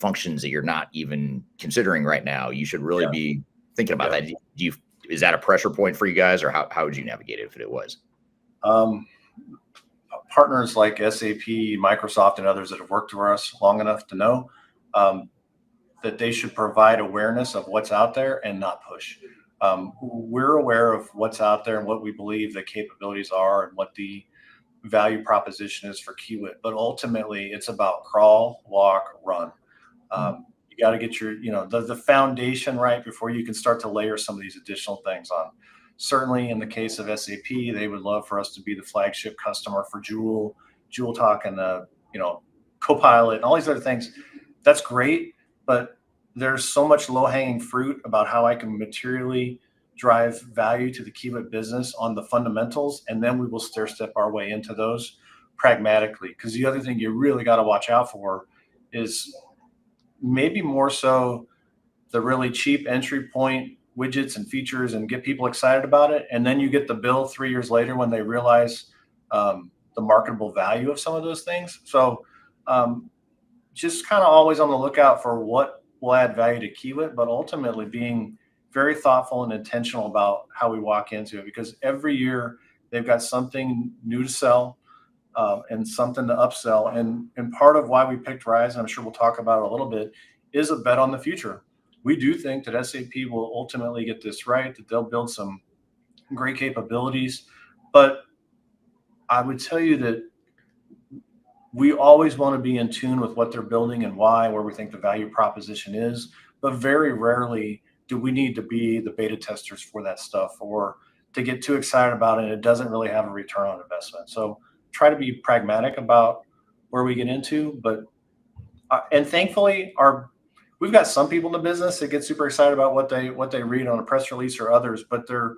functions that you're not even considering right now. You should really be thinking about that. Is that a pressure point for you guys, or how would you navigate it if it was?
Partners like SAP, Microsoft, and others that have worked for us long enough to know that they should provide awareness of what's out there and not push. We're aware of what's out there and what we believe the capabilities are and what the value proposition is for Kiewit. But ultimately, it's about crawl, walk, run. You got to get your, the foundation right before you can start to layer some of these additional things on. Certainly, in the case of SAP, they would love for us to be the flagship customer for Joule Talk, and Copilot, and all these other things. That's great. But there's so much low-hanging fruit about how I can materially drive value to the Kiewit business on the fundamentals, and then we will stair-step our way into those pragmatically. Because the other thing you really got to watch out for is maybe more so the really cheap entry point widgets and features and get people excited about it, and then you get the bill 3 years later when they realize the marketable value of some of those things. So just kind of always on the lookout for what will add value to Kiewit, but ultimately being very thoughtful and intentional about how we walk into it, because every year they've got something new to sell and something to upsell. And part of why we picked Rise, and I'm sure we'll talk about it a little bit, is a bet on the future. We do think that SAP will ultimately get this right, that they'll build some great capabilities. But I would tell you that we always want to be in tune with what they're building and why, where we think the value proposition is. But very rarely do we need to be the beta testers for that stuff, or to get too excited about it and it doesn't really have a return on investment. So try to be pragmatic about where we get into. But and thankfully, we've got some people in the business that get super excited about what they read on a press release or others, but they're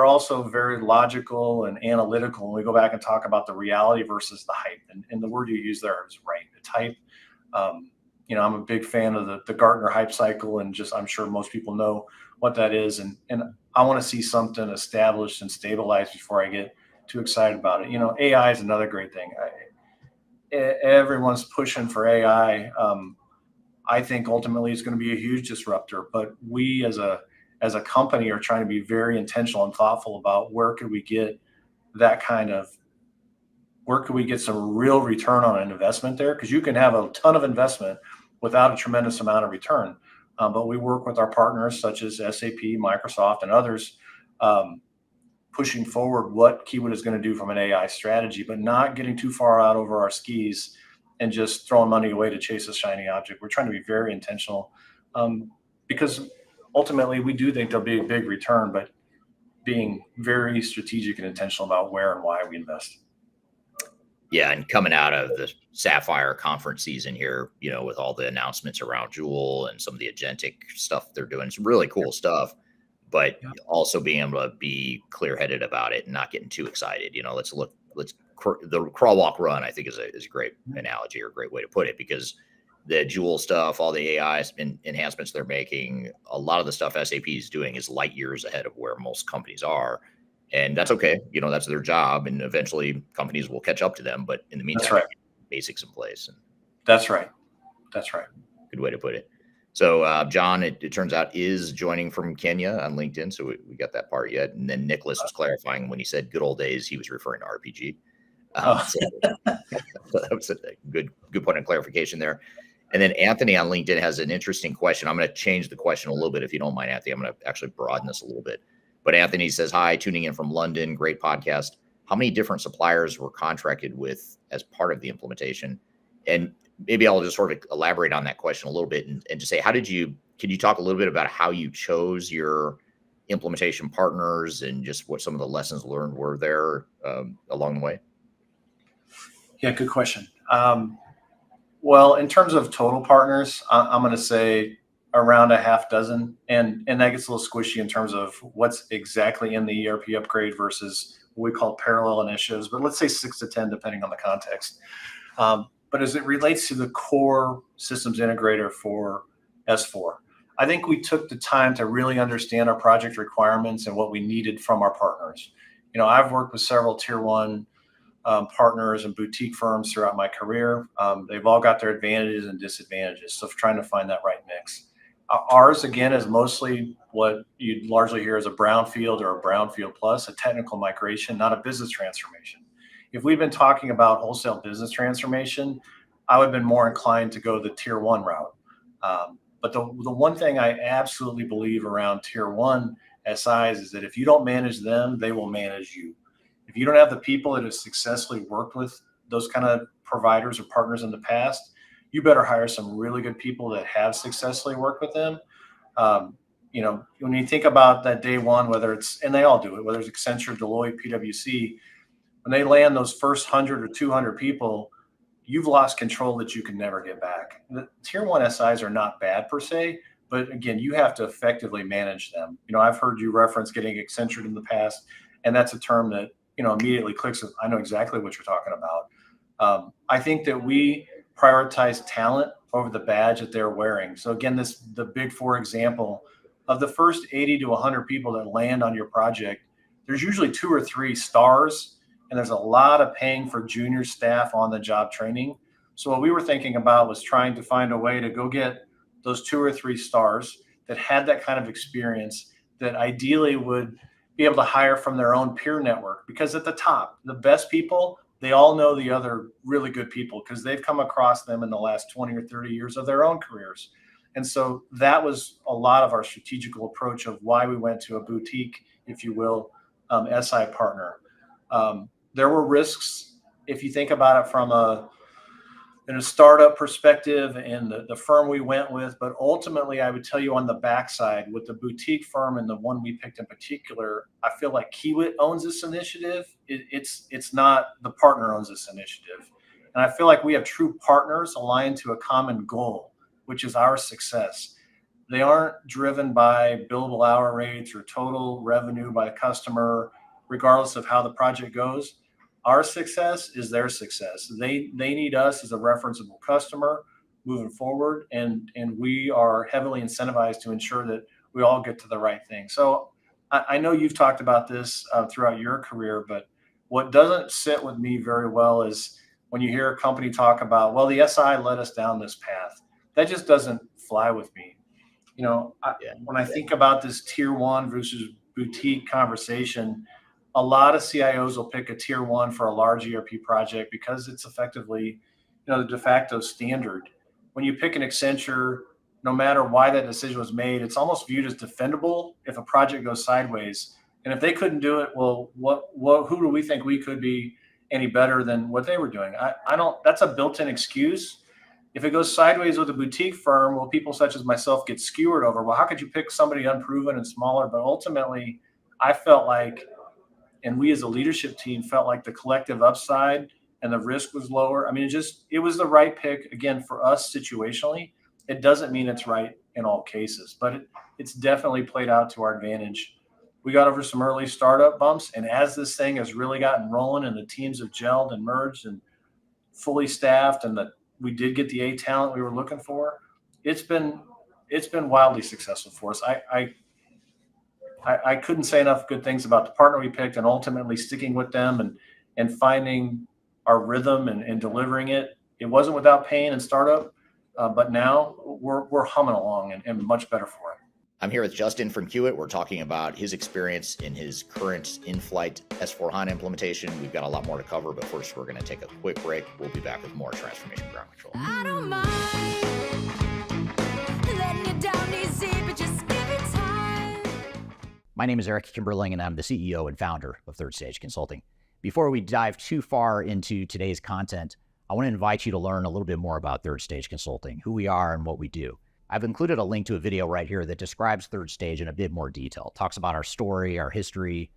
also very logical and analytical. And we go back and talk about the reality versus the hype. And the word you use there is right. It's hype. I'm a big fan of the Gartner hype cycle, and just, I'm sure most people know what that is. And I want to see something established and stabilized before I get too excited about it. AI is another great thing. Everyone's pushing for AI. I think ultimately it's going to be a huge disruptor, but we as a company are trying to be very intentional and thoughtful about where could we get some real return on an investment there? Because you can have a ton of investment without a tremendous amount of return. But we work with our partners such as SAP, Microsoft, and others, pushing forward what Kiewit is going to do from an AI strategy, but not getting too far out over our skis and just throwing money away to chase a shiny object. We're trying to be very intentional, because ultimately we do think there'll be a big return, but being very strategic and intentional about where and why we invest.
Yeah, and coming out of the Sapphire conference season here, with all the announcements around Joule and some of the agentic stuff they're doing, it's really cool stuff, but also being able to be clear-headed about it and not getting too excited. The crawl, walk, run, I think is a great analogy, or a great way to put it, because the Joule stuff, all the AI enhancements they're making, a lot of the stuff SAP is doing is light years ahead of where most companies are. And that's okay. That's their job. And eventually companies will catch up to them. But in the meantime,
that's right.
Basics in place.
That's right.
Good way to put it. So John, it turns out, is joining from Kenya on LinkedIn. So we got that part yet. And then Nicholas was clarifying when he said good old days, he was referring to RPG. So that was a good point of clarification there. And then Anthony on LinkedIn has an interesting question. I'm going to change the question a little bit, if you don't mind, Anthony. I'm going to actually broaden this a little bit. But Anthony says, hi, tuning in from London. Great podcast. How many different suppliers were contracted with as part of the implementation? And maybe I'll just sort of elaborate on that question a little bit and just say, can you talk a little bit about how you chose your implementation partners and just what some of the lessons learned were there along the way?
Yeah, good question. Well, in terms of total partners, I'm going to say around a half dozen, and that gets a little squishy in terms of what's exactly in the ERP upgrade versus what we call parallel initiatives, but let's say 6 to 10, depending on the context. But as it relates to the core systems integrator for S4, I think we took the time to really understand our project requirements and what we needed from our partners. I've worked with several tier one partners and boutique firms throughout my career. They've all got their advantages and disadvantages. So trying to find that right mix. Ours, again, is mostly what you'd largely hear as a brownfield or a brownfield plus, a technical migration, not a business transformation. If we've been talking about wholesale business transformation, I would have been more inclined to go the tier one route. But the one thing I absolutely believe around tier one SIs is that if you don't manage them, they will manage you. If you don't have the people that have successfully worked with those kind of providers or partners in the past, you better hire some really good people that have successfully worked with them. When you think about that day one, whether it's, and they all do it, whether it's Accenture, Deloitte, PwC, when they land those first 100 or 200 people, you've lost control that you can never get back. The tier one SIs are not bad per se, but again, you have to effectively manage them. I've heard you reference getting Accenture in the past, and that's a term that, immediately clicks. I know exactly what you're talking about. I think that we prioritize talent over the badge that they're wearing. So again, the Big Four example of the first 80 to 100 people that land on your project, there's usually 2 or 3 stars, and there's a lot of paying for junior staff on the job training. So what we were thinking about was trying to find a way to go get those 2 or 3 stars that had that kind of experience, that ideally would be able to hire from their own peer network, because at the top, the best people, they all know the other really good people because they've come across them in the last 20 or 30 years of their own careers. And so that was a lot of our strategical approach of why we went to a boutique, if you will, SI partner. There were risks if you think about it from in a startup perspective and the firm we went with, but ultimately I would tell you on the backside with the boutique firm and the one we picked in particular, I feel like Kiewit owns this initiative. It's not the partner owns this initiative. And I feel like we have true partners aligned to a common goal, which is our success. They aren't driven by billable hour rates or total revenue by the customer, regardless of how the project goes. Our success is their success. They need us as a referenceable customer moving forward, and we are heavily incentivized to ensure that we all get to the right thing. So I know you've talked about this throughout your career, but what doesn't sit with me very well is when you hear a company talk about, well, the SI led us down this path. That just doesn't fly with me. When I think about this tier one versus boutique conversation, a lot of CIOs will pick a tier one for a large ERP project because it's effectively, the de facto standard. When you pick an Accenture, no matter why that decision was made, it's almost viewed as defendable if a project goes sideways. And if they couldn't do it, well, who do we think we could be any better than what they were doing? That's a built-in excuse. If it goes sideways with a boutique firm, well, people such as myself get skewered over, well, how could you pick somebody unproven and smaller? But ultimately, I felt like, and we as a leadership team felt like the collective upside and the risk was lower. I mean, it was the right pick, again, for us situationally. It doesn't mean it's right in all cases, but it's definitely played out to our advantage. We got over some early startup bumps, and as this thing has really gotten rolling and the teams have gelled and merged and fully staffed, and we did get the A talent we were looking for, it's been wildly successful for us. I couldn't say enough good things about the partner we picked and ultimately sticking with them and finding our rhythm and delivering it. It wasn't without pain and startup, but now we're humming along and much better for it.
I'm here with Justin from Kiewit. We're talking about his experience in his current in-flight S4HANA implementation. We've got a lot more to cover, but first we're going to take a quick break. We'll be back with more Transformation Ground Control.
I don't mind letting you down easy, but just give it time.
My name is Eric Kimberling, and I'm the CEO and founder of Third Stage Consulting. Before we dive too far into today's content, I want to invite you to learn a little bit more about Third Stage Consulting, who we are and what we do. I've included a link to a video right here that describes Third Stage in a bit more detail. It talks about our story, our history,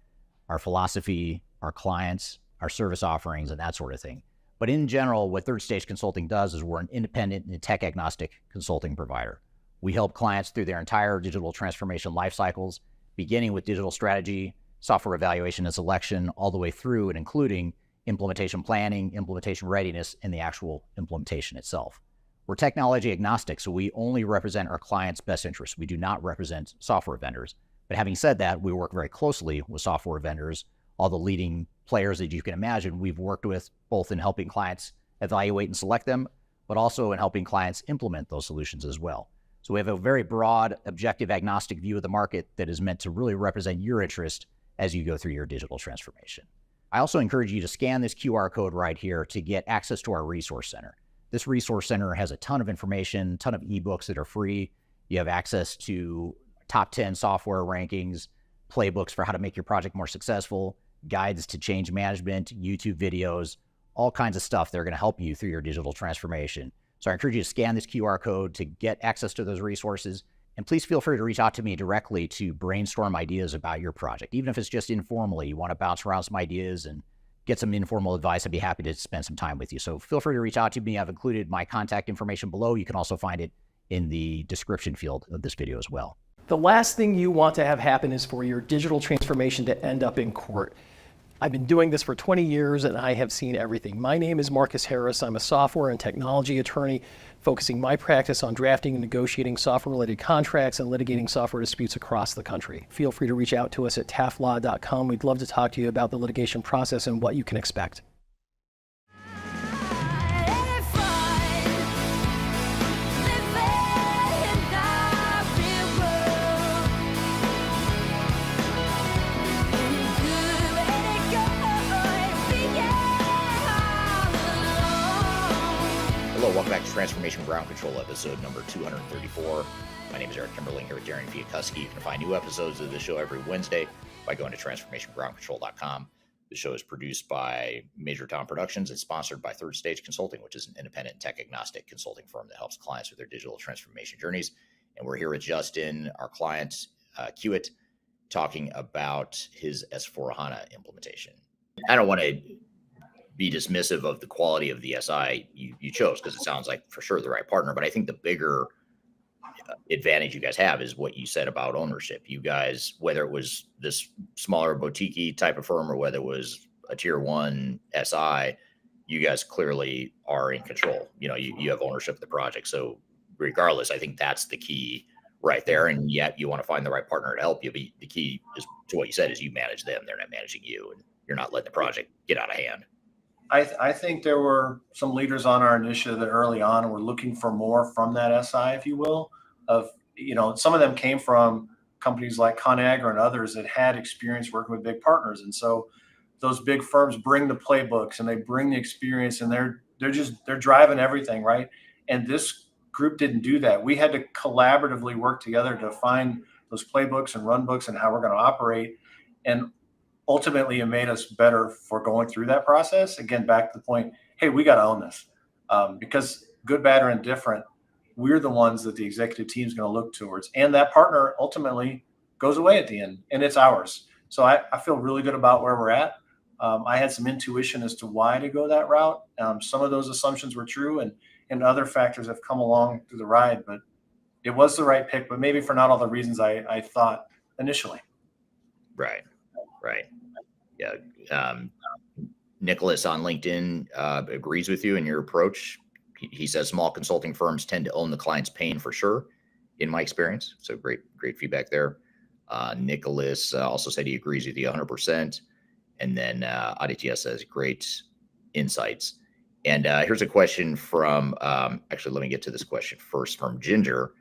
our philosophy, our clients, our service offerings, and that sort of thing. But in general, what Third Stage Consulting does is we're an independent and tech-agnostic consulting provider. We help clients through their entire digital transformation life cycles, beginning with digital strategy, software evaluation and selection, all the way through and including implementation planning, implementation readiness, and the actual implementation itself. We're technology agnostic, so we only represent our clients' best interests. We do not represent software vendors. But having said that, we work very closely with software vendors, all the leading players that you can imagine we've worked with, both in helping clients evaluate and select them, but also in helping clients implement those solutions as well. So we have a very broad, objective, agnostic view of the market that is meant to really represent your interest as you go through your digital transformation. I also encourage you to scan this QR code right here to get access to our resource center. This resource center has a ton of information, ton of ebooks that are free. You have access to top 10 software rankings, playbooks for how to make your project more successful, guides to change management, YouTube videos, all kinds of stuff that are going to help you through your digital transformation. So I encourage you to scan this QR code to get access to those resources. And please feel free to reach out to me directly to brainstorm ideas about your project. Even if it's just informally, you want to bounce around some ideas and get some informal advice, I'd be happy to spend some time with you. So feel free to reach out to me. I've included my contact information below. You can also find it in the description field of this video as well.
The last thing you want to have happen is for your digital transformation to end up in court. I've been doing this for 20 years and I have seen everything. My name is Marcus Harris. I'm a software and technology attorney focusing my practice on drafting and negotiating software-related contracts and litigating software disputes across the country. Feel free to reach out to us at taftlaw.com. We'd love to talk to you about the litigation process and what you can expect.
Hello, welcome back to Transformation Ground Control, episode number 234. My name is Eric Kimberling here with Darian and Chwialkowski. You can find new episodes of the show every Wednesday by going to transformationgroundcontrol.com. The show is produced by Major Town Productions. It's sponsored by Third Stage Consulting, which is an independent tech-agnostic consulting firm that helps clients with their digital transformation journeys. And we're here with Justin, our client, Kiewit, talking about his S4HANA implementation. I don't want to be dismissive of the quality of the SI you chose, because it sounds like for sure the right partner. But I think the bigger advantage you guys have is what you said about ownership. You guys, whether it was this smaller boutique type of firm or whether it was a tier one SI, you guys clearly are in control. You know, you have ownership of the project. So regardless, I think that's the key right there. And yet you want to find the right partner to help you. But the key is to what you said is you manage them. They're not managing you, and you're not letting the project get out of hand.
I think there were some leaders on our initiative that early on were looking for more from that SI, if you will. Some of them came from companies like ConAgra and others that had experience working with big partners. And so those big firms bring the playbooks and they bring the experience, and they're driving everything, right? And this group didn't do that. We had to collaboratively work together to find those playbooks and run books and how we're going to operate. And ultimately, it made us better for going through that process. Again, back to the point, hey, we got to own this because good, bad, or indifferent, we're the ones that the executive team is going to look towards. And that partner ultimately goes away at the end, and it's ours. So I feel really good about where we're at. I had some intuition as to why to go that route. Some of those assumptions were true, and other factors have come along through the ride. But it was the right pick, but maybe for not all the reasons I thought initially.
Right. Yeah. Nicholas on LinkedIn agrees with you in your approach. He says small consulting firms tend to own the client's pain for sure, in my experience. So great feedback there. Nicholas also said he agrees with you 100%. And then Aditya says great insights. And here's a question from, actually, let me get to this question first, from Ginger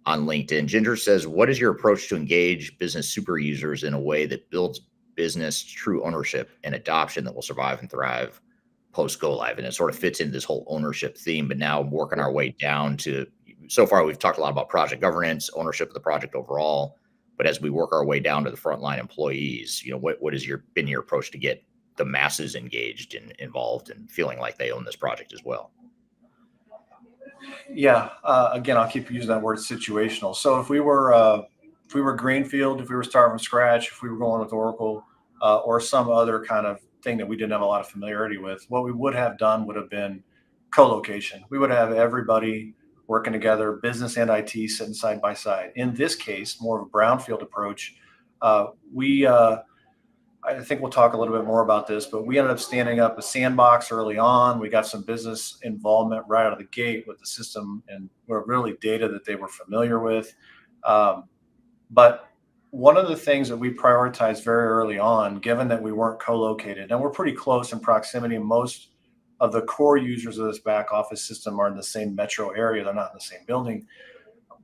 on LinkedIn. Ginger says, what is your approach to engage business super users in a way that builds business true ownership and adoption that will survive and thrive post go live? And it sort of fits into this whole ownership theme, but now working our way down to, so far we've talked a lot about project governance, ownership of the project overall, but as we work our way down to the frontline employees, what has been your approach to get the masses engaged and involved and feeling like they own this project as well?
Yeah. Again, I'll keep using that word situational. So if we were greenfield, if we were starting from scratch, if we were going with Oracle or some other kind of thing that we didn't have a lot of familiarity with, what we would have done would have been co-location. We would have everybody working together, business and IT sitting side by side. In this case, more of a brownfield approach. We I think we'll talk a little bit more about this, but we ended up standing up a sandbox early on. We got some business involvement right out of the gate with the system and really data that they were familiar with. But one of the things that we prioritized very early on, given that we weren't co-located, and we're pretty close in proximity, most of the core users of this back office system are in the same metro area. They're not in the same building.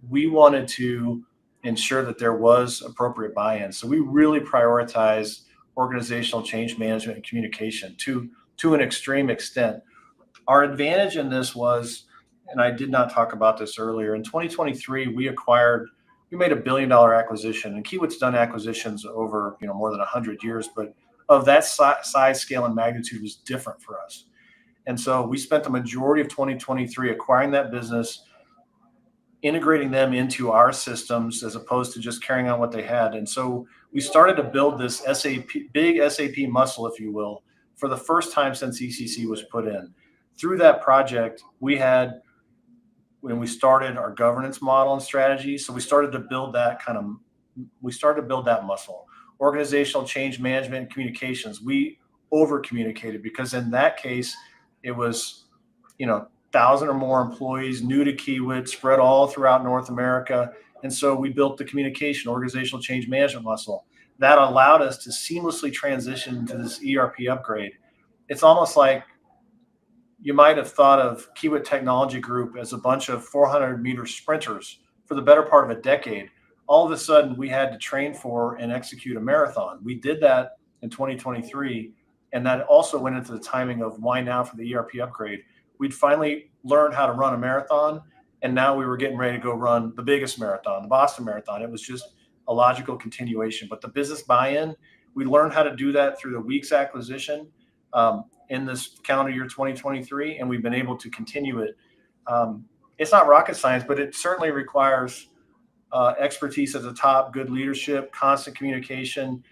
We wanted to ensure that there was appropriate buy-in. So we really prioritized organizational change management and communication to an extreme extent. Our advantage in this was, and I did not talk about this earlier, in 2023, we made $1 billion acquisition, and Kiewit's done acquisitions over more than 100 years, but of that size, scale, and magnitude was different for us. And so we spent the majority of 2023 acquiring that business, integrating them into our systems as opposed to just carrying on what they had. And so we started to build this big SAP muscle, if you will, for the first time since ECC was put in. Through that project, we started our governance model and strategy. So we started to build that muscle. Organizational change management and communications. We over communicated because in that case, it was, 1,000 or more employees new to Kiewit, spread all throughout North America. And so we built the communication, organizational change management muscle. That allowed us to seamlessly transition to this ERP upgrade. It's almost like you might have thought of Kiewit Technology Group as a bunch of 400-meter sprinters for the better part of a decade. All of a sudden, we had to train for and execute a marathon. We did that in 2023, and that also went into the timing of why now for the ERP upgrade. We'd finally learned how to run a marathon, and now we were getting ready to go run the biggest marathon, the Boston Marathon. It was just a logical continuation. But the business buy-in, we learned how to do that through the Weeks acquisition in this calendar year 2023, and we've been able to continue it. It's not rocket science, but it certainly requires expertise at the top, good leadership, constant communication.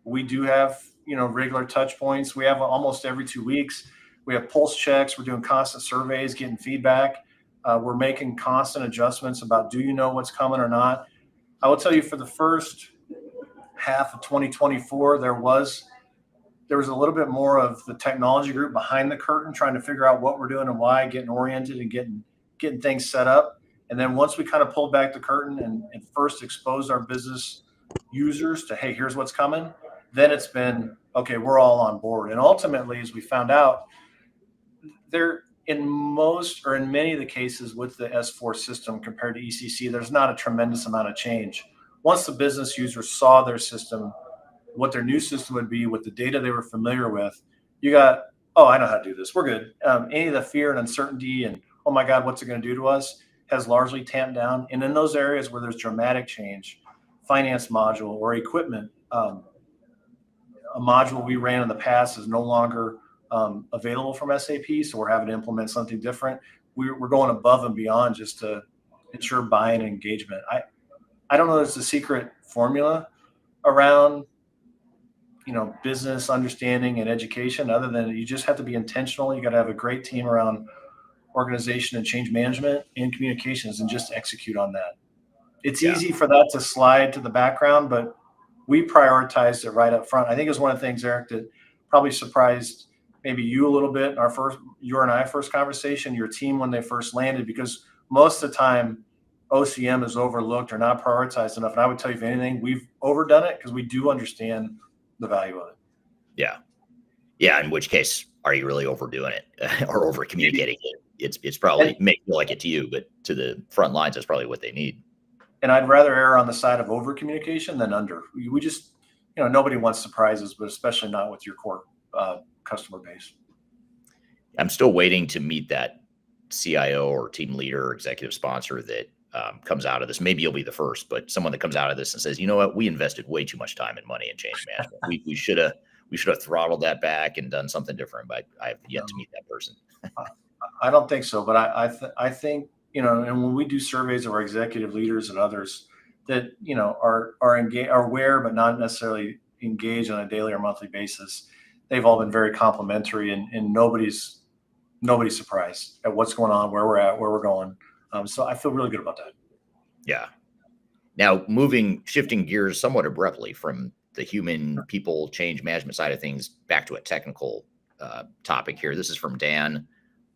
We do have regular touch points. We have almost every 2 weeks. We have pulse checks. We're doing constant surveys, getting feedback. We're making constant adjustments about, do you know what's coming or not? I will tell you, for the first half of 2024, there was a little bit more of the technology group behind the curtain trying to figure out what we're doing and why, getting oriented and getting things set up. And then once we kind of pulled back the curtain and first exposed our business users to, hey, here's what's coming, then it's been, okay, we're all on board. And ultimately, as we found out, in many of the cases with the S4 system compared to ECC, there's not a tremendous amount of change. Once the business users saw their system, what their new system would be with the data they were familiar with, you got, oh, I know how to do this. We're good. Any of the fear and uncertainty and, oh my God, what's it going to do to us, has largely tamped down. And in those areas where there's dramatic change, finance module or equipment, a module we ran in the past is no longer available from SAP, so we're having to implement something different. We're going above and beyond just to ensure buy-in and engagement. I don't know there's a secret formula around business understanding and education, other than you just have to be intentional. You got to have a great team around organization and change management and communications and just execute on that. It's easy for that to slide to the background, but we prioritized it right up front. I think it's one of the things, Eric, that probably surprised maybe you a little bit in your and I first conversation, your team when they first landed, because most of the time OCM is overlooked or not prioritized enough. And I would tell you, if anything, we've overdone it because we do understand the value of it.
Yeah. Yeah. In which case, are you really overdoing it or over communicating it? It's probably may feel like it to you, but to the front lines, that's probably what they need.
And I'd rather err on the side of over communication than under. We just, nobody wants surprises, but especially not with your core customer base.
I'm still waiting to meet that CIO or team leader or executive sponsor that comes out of this. Maybe you'll be the first, but someone that comes out of this and says, you know what, we invested way too much time and money in change management. we should have throttled that back and done something different, but I have yet to meet that person.
I don't think so, but I think, and when we do surveys of our executive leaders and others that, are engaged, are aware, but not necessarily engaged on a daily or monthly basis, they've all been very complimentary, and nobody's surprised at what's going on, where we're at, where we're going. So I feel really good about that.
Yeah. Now, shifting gears somewhat abruptly from the human people change management side of things back to a technical topic here. This is from Dan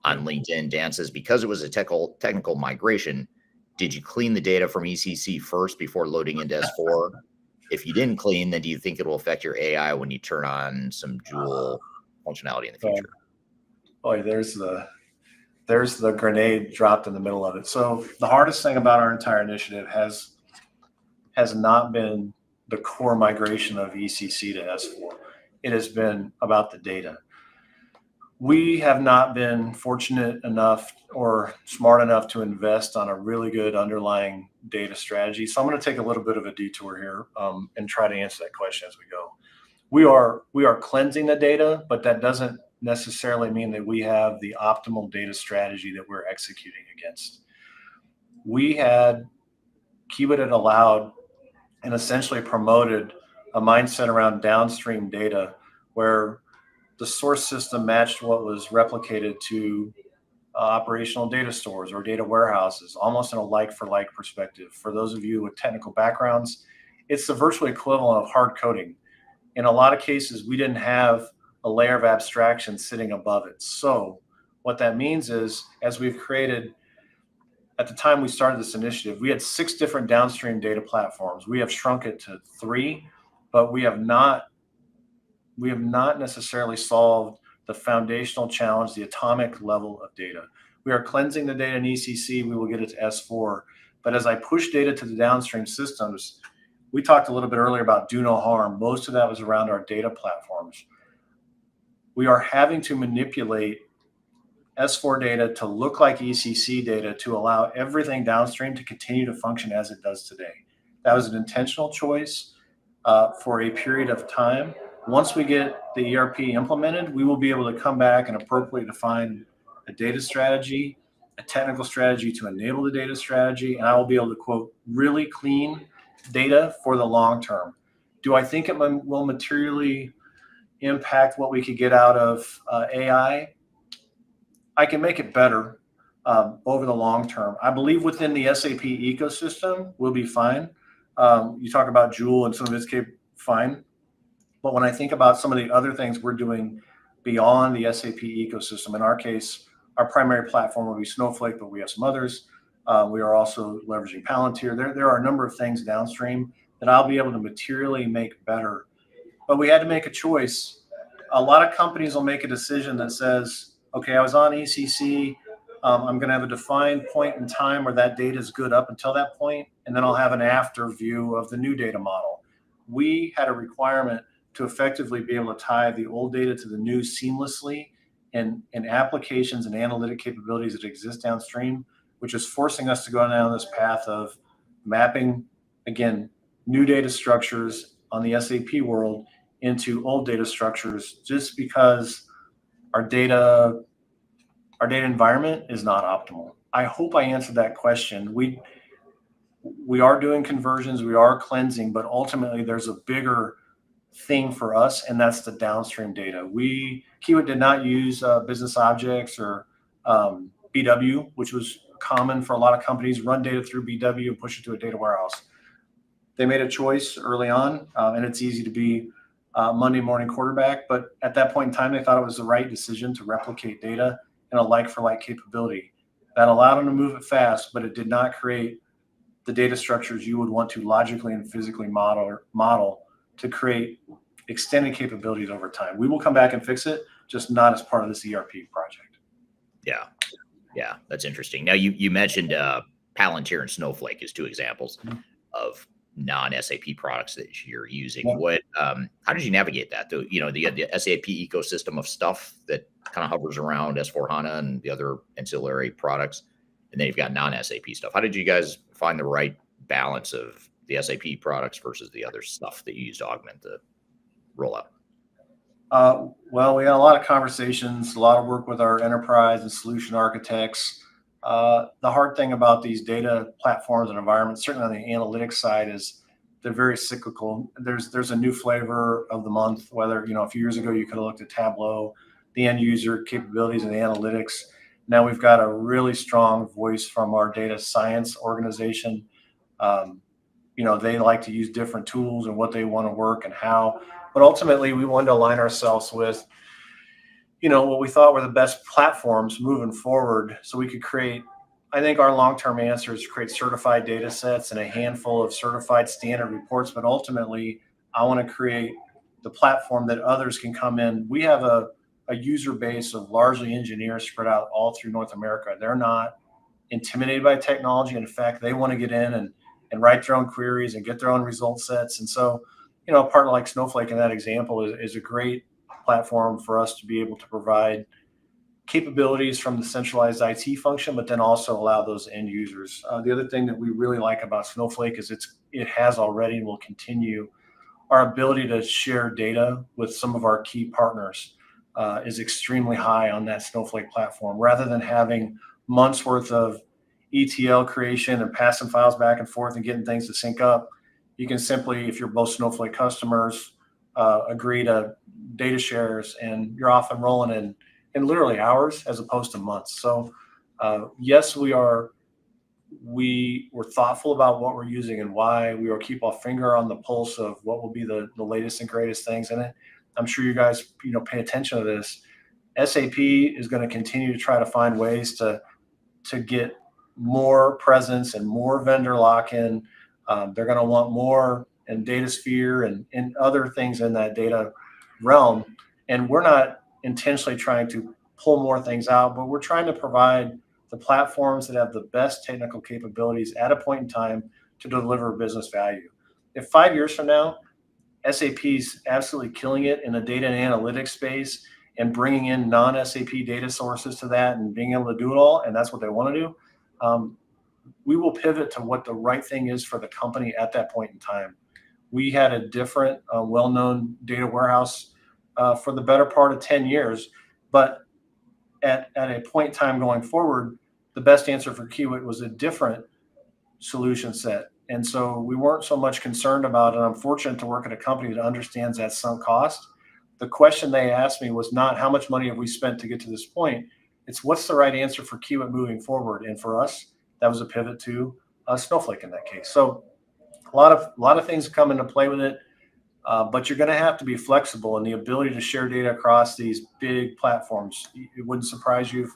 on LinkedIn. Dan says, because it was a technical migration, did you clean the data from ECC first before loading into S4? If you didn't clean, then do you think it will affect your AI when you turn on some Joule functionality in the future?
Boy, there's the grenade dropped in the middle of it. So the hardest thing about our entire initiative has not been the core migration of ECC to S4. It has been about the data. We have not been fortunate enough or smart enough to invest on a really good underlying data strategy. So I'm going to take a little bit of a detour here and try to answer that question as we go. We are cleansing the data, but that doesn't necessarily mean that we have the optimal data strategy that we're executing against. Kiewit had allowed and essentially promoted a mindset around downstream data where the source system matched what was replicated to operational data stores or data warehouses, almost in a like-for-like perspective. For those of you with technical backgrounds, it's the virtual equivalent of hard coding. In a lot of cases, we didn't have a layer of abstraction sitting above it. So what that means is, as we've created, at the time we started this initiative, we had 6 different downstream data platforms. We have shrunk it to 3, but we have not necessarily solved the foundational challenge, the atomic level of data. We are cleansing the data in ECC. We will get it to S4. But as I push data to the downstream systems, we talked a little bit earlier about do no harm. Most of that was around our data platforms. We are having to manipulate S4 data to look like ECC data to allow everything downstream to continue to function as it does today. That was an intentional choice for a period of time. Once we get the ERP implemented, we will be able to come back and appropriately define a data strategy, a technical strategy to enable the data strategy, and I will be able to quote really clean data for the long term. Do I think it will materially impact what we could get out of AI? I can make it better over the long term. I believe within the SAP ecosystem, we'll be fine. You talk about Joule and some of its fine. But when I think about some of the other things we're doing beyond the SAP ecosystem, in our case, our primary platform will be Snowflake, but we have some others. We are also leveraging Palantir. There are a number of things downstream that I'll be able to materially make better. But we had to make a choice. A lot of companies will make a decision that says, okay, I was on ECC. I'm going to have a defined point in time where that data is good up until that point, and then I'll have an after view of the new data model. We had a requirement to effectively be able to tie the old data to the new seamlessly in applications and analytic capabilities that exist downstream, which is forcing us to go down this path of mapping, again, new data structures on the SAP world into old data structures just because our data environment is not optimal. I hope I answered that question. We are doing conversions, we are cleansing, but ultimately there's a bigger thing for us, and that's the downstream data. Kiewit did not use business objects or BW, which was common for a lot of companies, run data through BW and push it to a data warehouse. They made a choice early on, and it's easy to be Monday morning quarterback, but at that point in time, they thought it was the right decision to replicate data in a like-for-like capability. That allowed them to move it fast, but it did not create the data structures you would want to logically and physically model to create extended capabilities over time. We will come back and fix it, just not as part of this ERP project.
Yeah, that's interesting. Now, you mentioned Palantir and Snowflake as 2 examples of non-SAP products that you're using. How did you navigate that? The SAP ecosystem of stuff that kind of hovers around S/4HANA and the other ancillary products, and then you've got non-SAP stuff. How did you guys find the right balance of the SAP products versus the other stuff that you use to augment the rollout?
Well, we had a lot of conversations, a lot of work with our enterprise and solution architects. The hard thing about these data platforms and environments, certainly on the analytics side, is they're very cyclical. There's a new flavor of the month, whether, a few years ago you could have looked at Tableau, the end user capabilities and the analytics. Now we've got a really strong voice from our data science organization. they like to use different tools and what they want to work and how. But ultimately, we wanted to align ourselves with, what we thought were the best platforms moving forward so we could create. I think our long-term answer is to create certified data sets and a handful of certified standard reports. But ultimately, I want to create the platform that others can come in. We have a user base of largely engineers spread out all through North America. They're not intimidated by technology. In fact, they want to get in and write their own queries and get their own result sets. And so, a partner like Snowflake in that example is a great platform for us to be able to provide capabilities from the centralized IT function, but then also allow those end users. The other thing that we really like about Snowflake is it has already and will continue our ability to share data with some of our key partners is extremely high on that Snowflake platform. Rather than having months worth of ETL creation and passing files back and forth and getting things to sync up, you can simply, if you're both Snowflake customers, agree to data shares, and you're off and rolling in literally hours as opposed to months. So yes, we're thoughtful about what we're using and why. We will keep our finger on the pulse of what will be the latest and greatest things in it. I'm sure you guys, pay attention to this. SAP is going to continue to try to find ways to get more presence and more vendor lock-in. They're going to want more in DataSphere and other things in that data realm. And we're not intentionally trying to pull more things out, but we're trying to provide the platforms that have the best technical capabilities at a point in time to deliver business value. If 5 years from now, SAP's absolutely killing it in the data and analytics space and bringing in non-SAP data sources to that and being able to do it all, and that's what they want to do, we will pivot to what the right thing is for the company at that point in time. We had a different, well-known data warehouse for the better part of 10 years, but at a point in time going forward, the best answer for Kiewit was a different solution set. And so we weren't so much concerned about it. I'm fortunate to work at a company that understands that sunk cost. The question they asked me was not how much money have we spent to get to this point. It's what's the right answer for Kiewit moving forward. And for us, that was a pivot to Snowflake in that case. So a lot of things come into play with it, but you're going to have to be flexible in the ability to share data across these big platforms. It wouldn't surprise you if,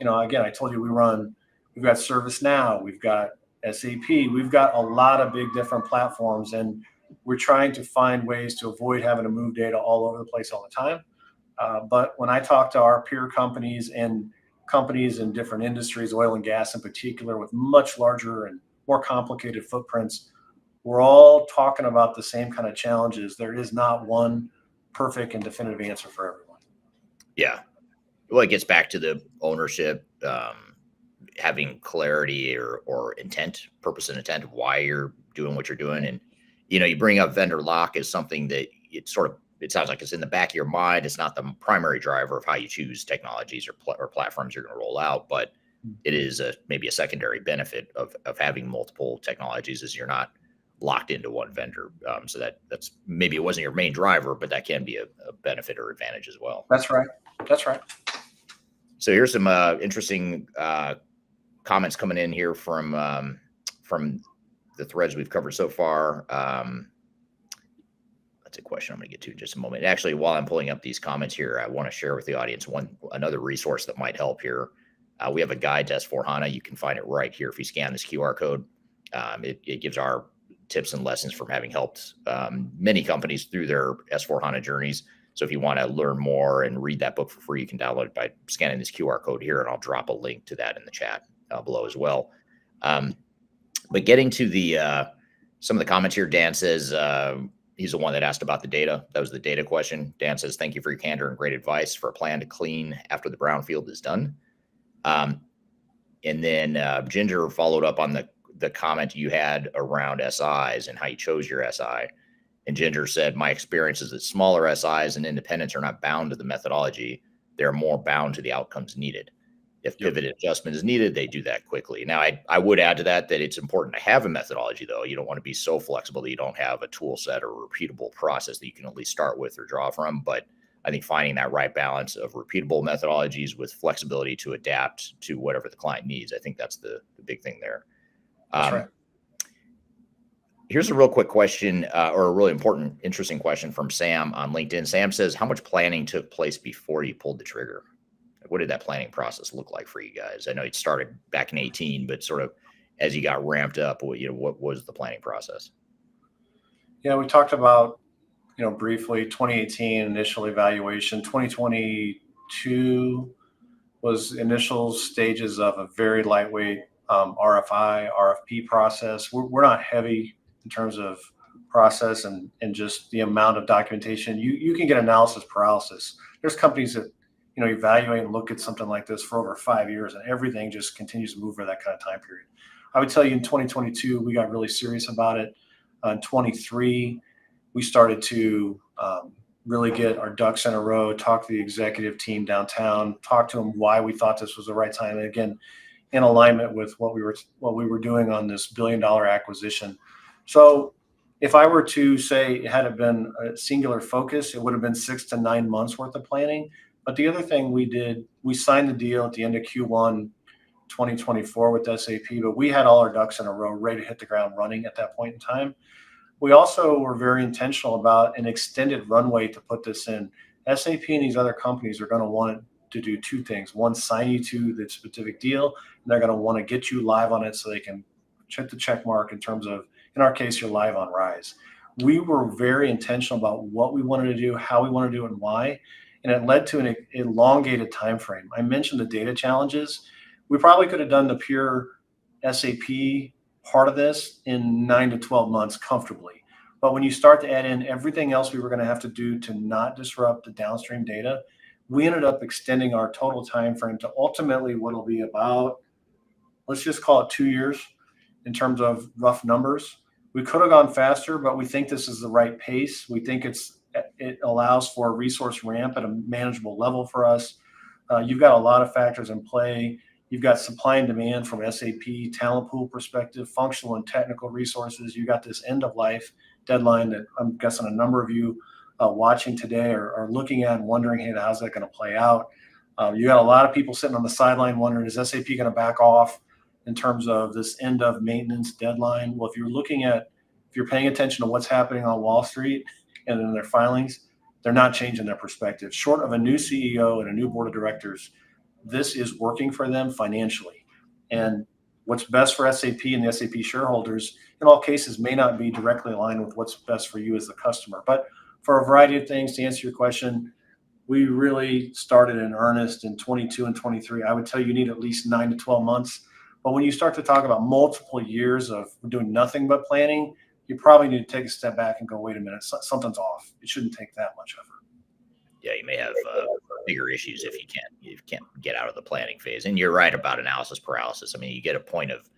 again, I told you we've got ServiceNow, we've got SAP, we've got a lot of big different platforms, and we're trying to find ways to avoid having to move data all over the place all the time. But when I talk to our peer companies and companies in different industries, oil and gas in particular, with much larger and more complicated footprints, we're all talking about the same kind of challenges. There is not one perfect and definitive answer for everyone.
Yeah. Well, it gets back to the ownership, having clarity or intent, purpose and intent of why you're doing what you're doing. And, you bring up vendor lock as something that it sounds like it's in the back of your mind. It's not the primary driver of how you choose technologies or platforms you're going to roll out, but it is maybe a secondary benefit of having multiple technologies is you're not locked into one vendor. So that's maybe it wasn't your main driver, but that can be a benefit or advantage as well.
That's right.
So here's some interesting comments coming in here from the threads we've covered so far. That's a question I'm going to get to in just a moment. Actually, while I'm pulling up these comments here, I want to share with the audience another resource that might help here. We have a guide to S4HANA. You can find it right here if you scan this QR code. It gives our tips and lessons from having helped many companies through their S4HANA journeys. So if you want to learn more and read that book for free, you can download it by scanning this QR code here, and I'll drop a link to that in the chat below as well. But getting to some of the comments here, Dan says he's the one that asked about the data. That was the data question. Dan says, thank you for your candor and great advice for a plan to clean after the brownfield is done. And then Ginger followed up on the comment you had around SIs and how you chose your SI. And Ginger said, my experience is that smaller SIs and independents are not bound to the methodology. They're more bound to the outcomes needed. If pivot adjustment is needed, they do that quickly. Now, I would add to that it's important to have a methodology, though. You don't want to be so flexible that you don't have a tool set or a repeatable process that you can at least start with or draw from. But I think finding that right balance of repeatable methodologies with flexibility to adapt to whatever the client needs, I think that's the big thing there.
That's right.
Here's a real quick question, or a really important, interesting question from Sam on LinkedIn. Sam says, how much planning took place before you pulled the trigger? What did that planning process look like for you guys? I know it started back in 18, but sort of as you got ramped up, what was the planning process?
Yeah, we talked about, briefly 2018 initial evaluation. 2022 was initial stages of a very lightweight RFI, RFP process. We're not heavy in terms of process and just the amount of documentation. You can get analysis paralysis. There's companies that evaluate and look at something like this for over 5 years, and everything just continues to move for that kind of time period. I would tell you in 2022 we got really serious about it. In 23 we started to really get our ducks in a row, talk to the executive team downtown, talk to them why we thought this was the right time, and again, in alignment with what we were doing on this $1 billion acquisition. So if I were to say it had been a singular focus, it would have been 6 to 9 months worth of planning. But the other thing we did, we signed the deal at the end of Q1 2024 with SAP, but we had all our ducks in a row ready to hit the ground running at that point in time. We also were very intentional about an extended runway to put this in. SAP and these other companies are going to want to do two things. One, sign you to the specific deal, and they're going to want to get you live on it so they can check the check mark in terms of, in our case, you're live on Rise. We were very intentional about what we wanted to do, how we wanted to do it, and why. And it led to an elongated time frame. I mentioned the data challenges. We probably could have done the pure SAP part of this in 9 to 12 months comfortably. But when you start to add in everything else we were going to have to do to not disrupt the downstream data, we ended up extending our total time frame to ultimately what will be about, let's just call it 2 years in terms of rough numbers. We could have gone faster, but we think this is the right pace. We think it allows for a resource ramp at a manageable level for us. You've got a lot of factors in play. You've got supply and demand from SAP, talent pool perspective, functional and technical resources. You got this end of life deadline that I'm guessing a number of you watching today are looking at and wondering, hey, how's that going to play out? You got a lot of people sitting on the sideline wondering, is SAP going to back off in terms of this end of maintenance deadline? Well, if you're paying attention to what's happening on Wall Street and in their filings, they're not changing their perspective. Short of a new CEO and a new board of directors, this is working for them financially. And what's best for SAP and the SAP shareholders in all cases may not be directly aligned with what's best for you as the customer. But for a variety of things, to answer your question, we really started in earnest in 22 and 23. I would tell you need at least 9 to 12 months. But when you start to talk about multiple years of doing nothing but planning, you probably need to take a step back and go, wait a minute, something's off. It shouldn't take that much effort.
Yeah, you may have bigger issues if you can't get out of the planning phase. And you're right about analysis paralysis. I mean, you get a point of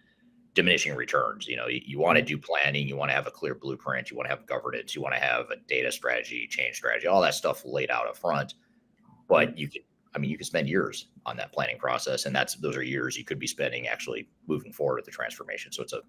diminishing returns. You want to do planning, you want to have a clear blueprint, you want to have governance, you want to have a data strategy, change strategy, all that stuff laid out up front. But you could spend years on that planning process, and those are years you could be spending actually moving forward with the transformation. So it's a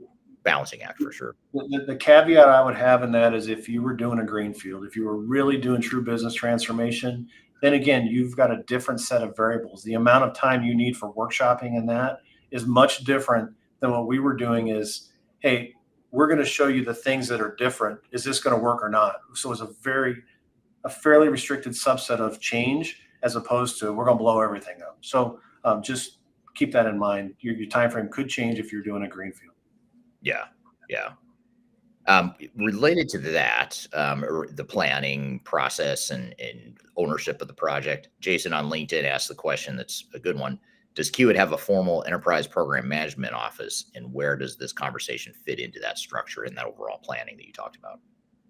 balancing act for sure.
The caveat I would have in that is if you were doing a greenfield, if you were really doing true business transformation, then again, you've got a different set of variables. The amount of time you need for workshopping in that is much different than what we were doing is, hey, we're going to show you the things that are different. Is this going to work or not? So it's a fairly restricted subset of change as opposed to we're going to blow everything up. So just keep that in mind. Your time frame could change if you're doing a greenfield.
Yeah. Related to that, the planning process and ownership of the project, Jason on LinkedIn asked the question that's a good one. Does Kiewit have a formal enterprise program management office, and where does this conversation fit into that structure and that overall planning that you talked about?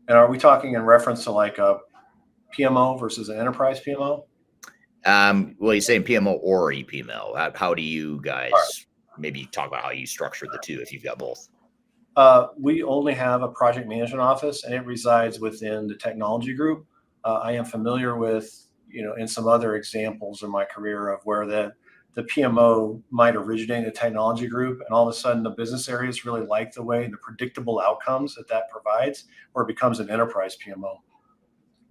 And are we talking in reference to like a PMO versus an enterprise PMO?
Well, you're saying PMO or ePMO. How do you guys maybe talk about how you structure the two if you've got both?
We only have a project management office, and it resides within the technology group. I am familiar with, in some other examples in my career of where the PMO might originate in a technology group, and all of a sudden the business areas really like the way the predictable outcomes that provides, or it becomes an enterprise PMO.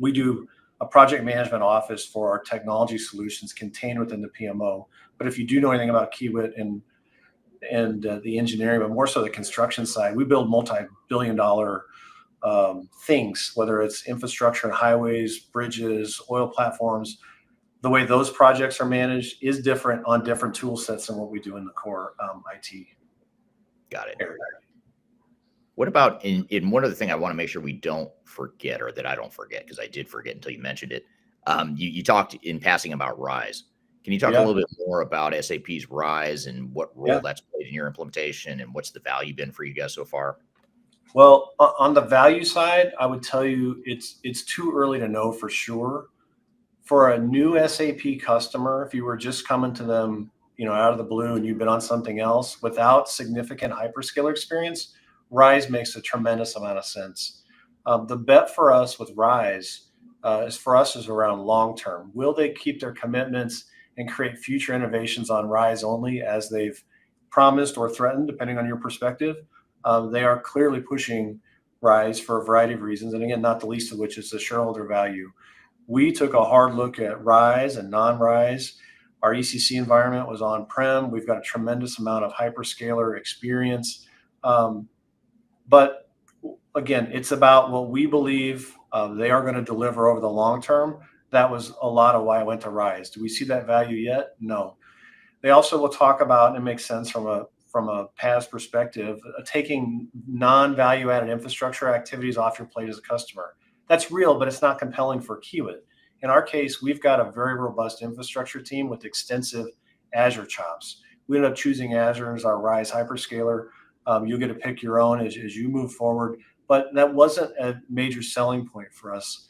We do a project management office for our technology solutions contained within the PMO. But if you do know anything about Kiewit and the engineering, but more so the construction side. We build multi-billion-dollar things, whether it's infrastructure and highways, bridges, oil platforms. The way those projects are managed is different on different tool sets than what we do in the core IT.
Got it.
area.
What about in one other thing I want to make sure we don't forget, or that I don't forget, because I did forget until you mentioned it. You talked in passing about RISE. Can you talk a little bit more about SAP's RISE and what role that's played in your implementation, and what's the value been for you guys so far?
Well, on the value side, I would tell you it's too early to know for sure. For a new SAP customer, if you were just coming to them, out of the blue and you've been on something else without significant hyperscaler experience, RISE makes a tremendous amount of sense. The bet for us with RISE is around long term. Will they keep their commitments and create future innovations on RISE only as they've promised or threatened, depending on your perspective? They are clearly pushing RISE for a variety of reasons, and again, not the least of which is the shareholder value. We took a hard look at RISE and non-RISE. Our ECC environment was on-prem. We've got a tremendous amount of hyperscaler experience. But again, it's about what we believe they are going to deliver over the long term. That was a lot of why I went to RISE. Do we see that value yet? No. They also will talk about, and it makes sense from a PaaS perspective, taking non-value-added infrastructure activities off your plate as a customer. That's real, but it's not compelling for Kiewit. In our case, we've got a very robust infrastructure team with extensive Azure chops. We ended up choosing Azure as our RISE hyperscaler. You'll get to pick your own as you move forward, but that wasn't a major selling point for us.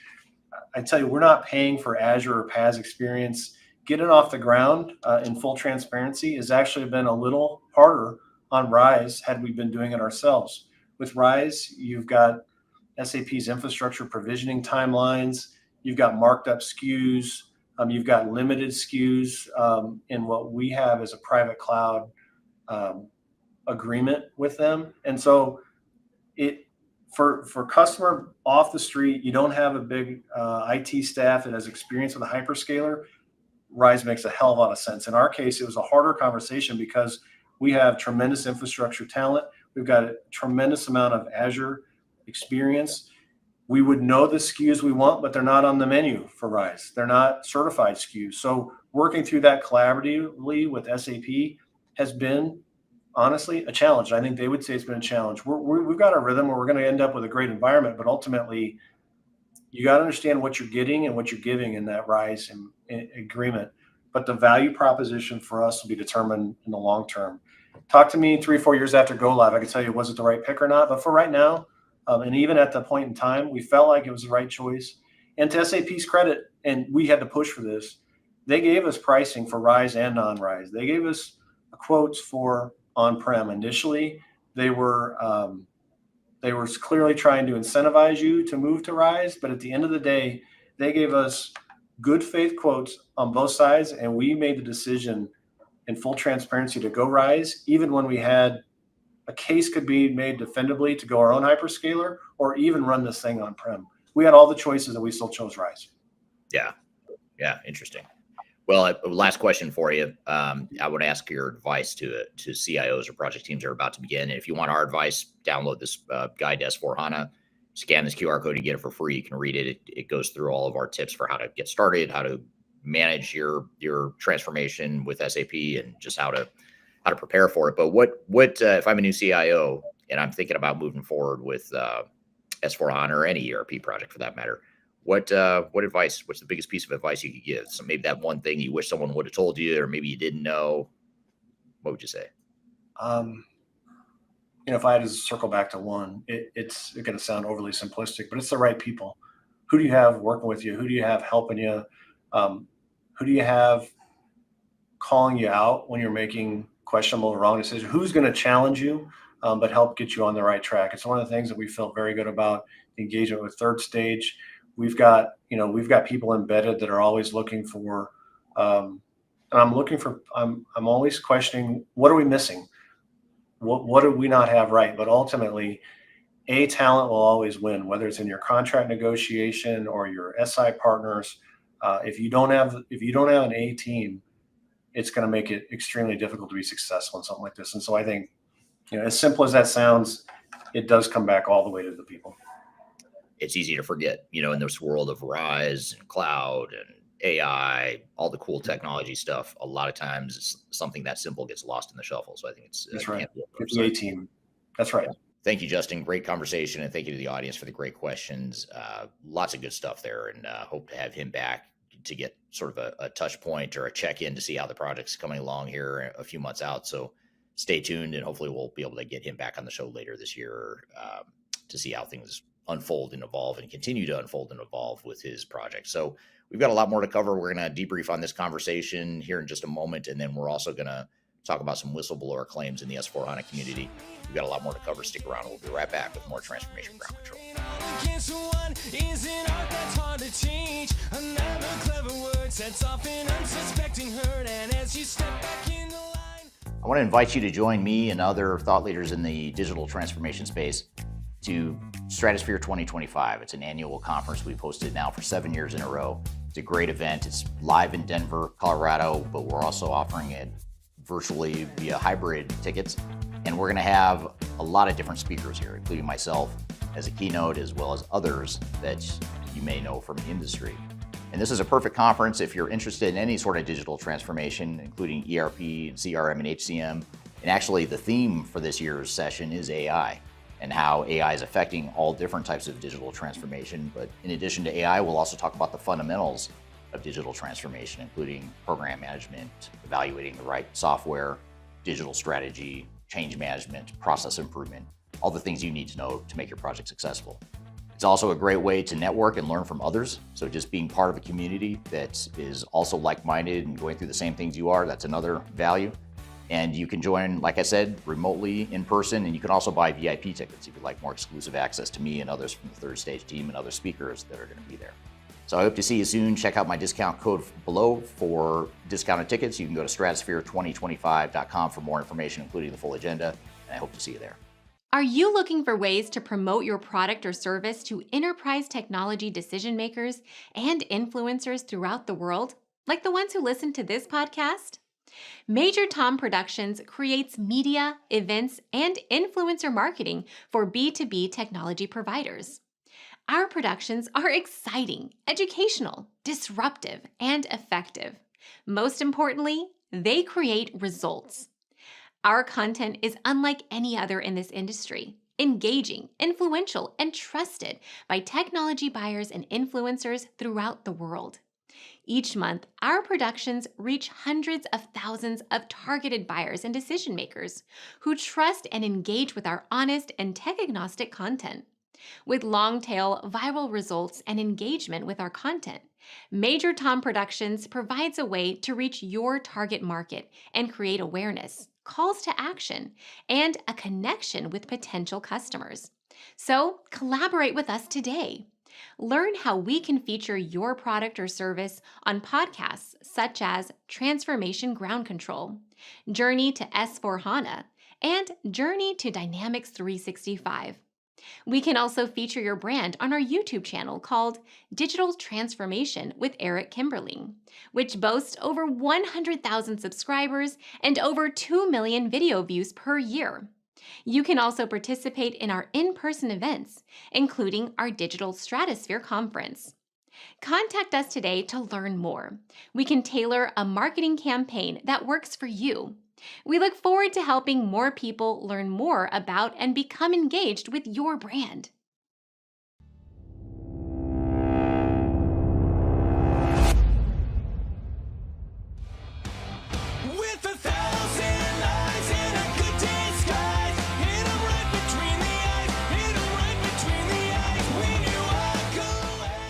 I tell you, we're not paying for Azure or PaaS experience. Getting off the ground in full transparency has actually been a little harder on RISE had we been doing it ourselves. With RISE, you've got SAP's infrastructure provisioning timelines, you've got marked up SKUs, you've got limited SKUs in what we have as a private cloud agreement with them. And so for customer off the street, you don't have a big IT staff that has experience with a hyperscaler, RISE makes a hell of a lot of sense. In our case, it was a harder conversation because we have tremendous infrastructure talent. We've got a tremendous amount of Azure experience. We would know the SKUs we want, but they're not on the menu for RISE. They're not certified SKUs. So working through that collaboratively with SAP has been, honestly, a challenge. I think they would say it's been a challenge. We've got a rhythm where we're going to end up with a great environment, but ultimately, you got to understand what you're getting and what you're giving in that RISE agreement. But the value proposition for us will be determined in the long term. Talk to me 3 or 4 years after go live. I can tell you, was it the right pick or not? But for right now, and even at the point in time, we felt like it was the right choice. And to SAP's credit, and we had to push for this, they gave us pricing for RISE and non-RISE. They gave us quotes for on-prem. Initially, they were clearly trying to incentivize you to move to RISE, but at the end of the day, they gave us good faith quotes on both sides, and we made the decision in full transparency to go RISE, even when we had a case could be made defendably to go our own hyperscaler or even run this thing on-prem. We had all the choices, and we still chose RISE.
Yeah, interesting. Well, last question for you. I would ask your advice to CIOs or project teams that are about to begin. And if you want our advice, download this guide to S4HANA, scan this QR code, you get it for free. You can read it. It goes through all of our tips for how to get started, how to manage your transformation with SAP, and just how to prepare for it. But what if I'm a new CIO and I'm thinking about moving forward with S4HANA or any ERP project for that matter? What advice? What's the biggest piece of advice you could give? So maybe that one thing you wish someone would have told you, or maybe you didn't know. What would you say?
If I had to circle back to one, it's going to sound overly simplistic, but it's the right people. Who do you have working with you? Who do you have helping you? Who do you have calling you out when you're making questionable or wrong decisions? Who's going to challenge you, but help get you on the right track? It's one of the things that we felt very good about the engagement with Third Stage. We've got people embedded that are always looking for, and I'm always questioning, what are we missing? What do we not have right? But ultimately, talent will always win, whether it's in your contract negotiation or your SI partners. If you don't have an A team it's going to make it extremely difficult to be successful in something like this. And so I think, as simple as that sounds, it does come back all the way to the people.
It's easy to forget, in this world of RISE and cloud and AI, all the cool technology stuff. A lot of times it's something that simple gets lost in the shuffle. So I think it's
that's right. It's the A team. That's right.
Thank you, Justin. Great conversation. And thank you to the audience for the great questions. Lots of good stuff there, and hope to have him back to get sort of a touch point or a check-in to see how the project's coming along here a few months out. So stay tuned, and hopefully we'll be able to get him back on the show later this year to see how things unfold and evolve and continue to unfold and evolve with his project. So we've got a lot more to cover. We're going to debrief on this conversation here in just a moment, and then we're also going to talk about some whistleblower claims in the S4HANA community. We've got a lot more to cover. Stick around. We'll be right back with more Transformation Ground Control. I want to invite you to join me and other thought leaders in the digital transformation space to Stratosphere 2025. It's an annual conference we've hosted now for 7 years in a row. It's a great event. It's live in Denver, Colorado, but we're also offering it virtually via hybrid tickets. And we're going to have a lot of different speakers here, including myself as a keynote, as well as others that you may know from the industry. And this is a perfect conference if you're interested in any sort of digital transformation, including ERP and CRM and HCM. And actually, the theme for this year's session is AI and how AI is affecting all different types of digital transformation. But in addition to AI, we'll also talk about the fundamentals of digital transformation, including program management, evaluating the right software, digital strategy, change management, process improvement, all the things you need to know to make your project successful. It's also a great way to network and learn from others. So just being part of a community that is also like-minded and going through the same things you are, that's another value. And you can join, like I said, remotely in person, and you can also buy VIP tickets if you'd like more exclusive access to me and others from the Third Stage team and other speakers that are going to be there. So I hope to see you soon. Check out my discount code below for discounted tickets. You can go to stratosphere2025.com for more information, including the full agenda, and I hope to see you there.
Are you looking for ways to promote your product or service to enterprise technology decision makers and influencers throughout the world, like the ones who listen to this podcast? Major Tom Productions creates media, events, and influencer marketing for B2B technology providers. Our productions are exciting, educational, disruptive, and effective. Most importantly, they create results. Our content is unlike any other in this industry, engaging, influential, and trusted by technology buyers and influencers throughout the world. Each month, our productions reach hundreds of thousands of targeted buyers and decision makers who trust and engage with our honest and tech-agnostic content. With long-tail viral results and engagement with our content, Major Tom Productions provides a way to reach your target market and create awareness, calls to action, and a connection with potential customers. So collaborate with us today. Learn how we can feature your product or service on podcasts such as Transformation Ground Control, Journey to S4HANA, and Journey to Dynamics 365. We can also feature your brand on our YouTube channel called Digital Transformation with Eric Kimberling, which boasts over 100,000 subscribers and over 2 million video views per year. You can also participate in our in-person events, including our Digital Stratosphere Conference. Contact us today to learn more. We can tailor a marketing campaign that works for you. We look forward to helping more people learn more about and become engaged with your brand.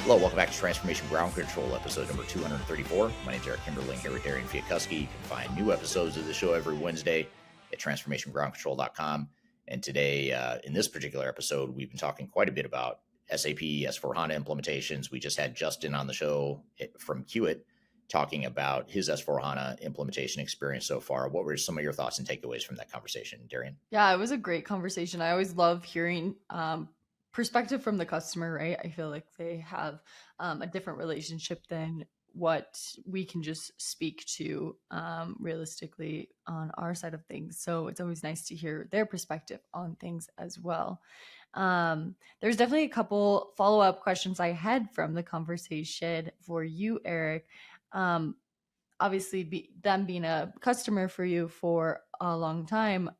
Hello, welcome back to Transformation Ground Control, episode number 234. My name is Eric Kimberling here with Darian Chwialkowski. You can find new episodes of the show every Wednesday at transformationgroundcontrol.com. And today, in this particular episode, we've been talking quite a bit about SAP S4HANA implementations. We just had Justin on the show from Kiewit talking about his S4HANA implementation experience so far. What were some of your thoughts and takeaways from that conversation, Darian?
Yeah, it was a great conversation. I always love hearing perspective from the customer, right? I feel like they have a different relationship than what we can just speak to realistically on our side of things. So it's always nice to hear their perspective on things as well. There's definitely a couple follow-up questions I had from the conversation for you, Eric. Obviously, them being a customer for you for a long time,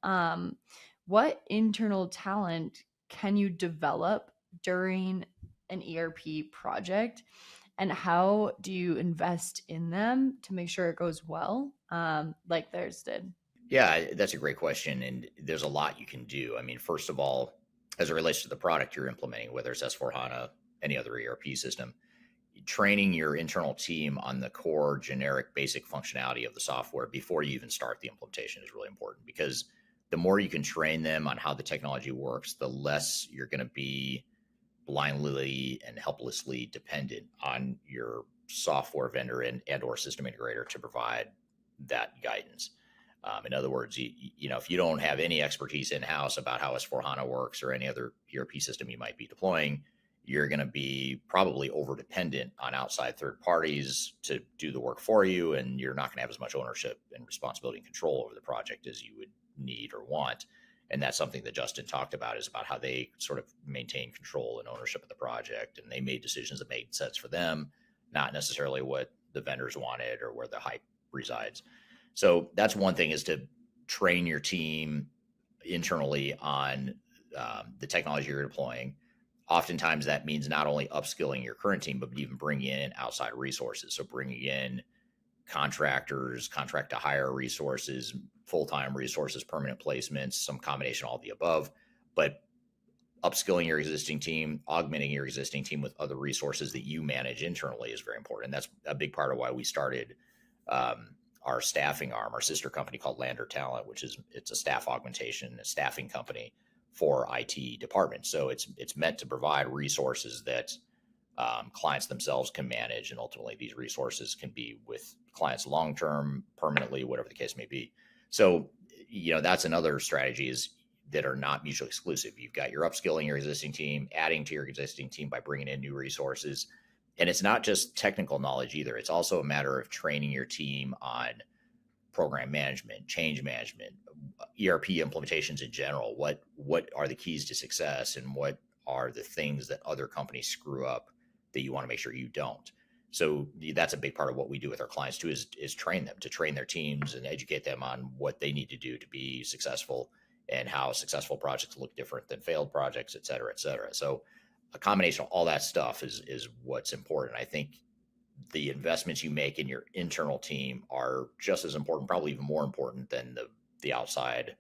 what internal talent can you develop during an ERP project, and how do you invest in them to make sure it goes well, like theirs did?
Yeah, that's a great question. And there's a lot you can do. I mean, first of all, as it relates to the product you're implementing, whether it's S4HANA, any other ERP system, training your internal team on the core generic basic functionality of the software before you even start the implementation is really important, because the more you can train them on how the technology works, the less you're going to be blindly and helplessly dependent on your software vendor and or system integrator to provide that guidance. In other words, if you don't have any expertise in-house about how S4HANA works or any other ERP system you might be deploying, you're going to be probably over dependent on outside third parties to do the work for you, and you're not going to have as much ownership and responsibility and control over the project as you would need or want. And that's something that Justin talked about, is about how they sort of maintain control and ownership of the project, and they made decisions that made sense for them, not necessarily what the vendors wanted or where the hype resides. So that's one thing, is to train your team internally on the technology you're deploying. Oftentimes that means not only upskilling your current team, but even bringing in outside resources. So bringing in contractors, contract to hire resources, full-time resources, permanent placements, some combination of all the above, but upskilling your existing team, augmenting your existing team with other resources that you manage internally is very important. And that's a big part of why we started our staffing arm, our sister company called Lander Talent, it's a staff augmentation, a staffing company for IT departments. So it's meant to provide resources that clients themselves can manage, and ultimately these resources can be with clients long-term, permanently, whatever the case may be. So that's another strategy, is that are not mutually exclusive. You've got your upskilling your existing team, adding to your existing team by bringing in new resources. And it's not just technical knowledge either. It's also a matter of training your team on program management, change management, ERP implementations in general. What are the keys to success, and what are the things that other companies screw up that you want to make sure you don't? So that's a big part of what we do with our clients too, is train them, to train their teams and educate them on what they need to do to be successful, and how successful projects look different than failed projects, et cetera, et cetera. So a combination of all that stuff is what's important. I think the investments you make in your internal team are just as important, probably even more important than the outside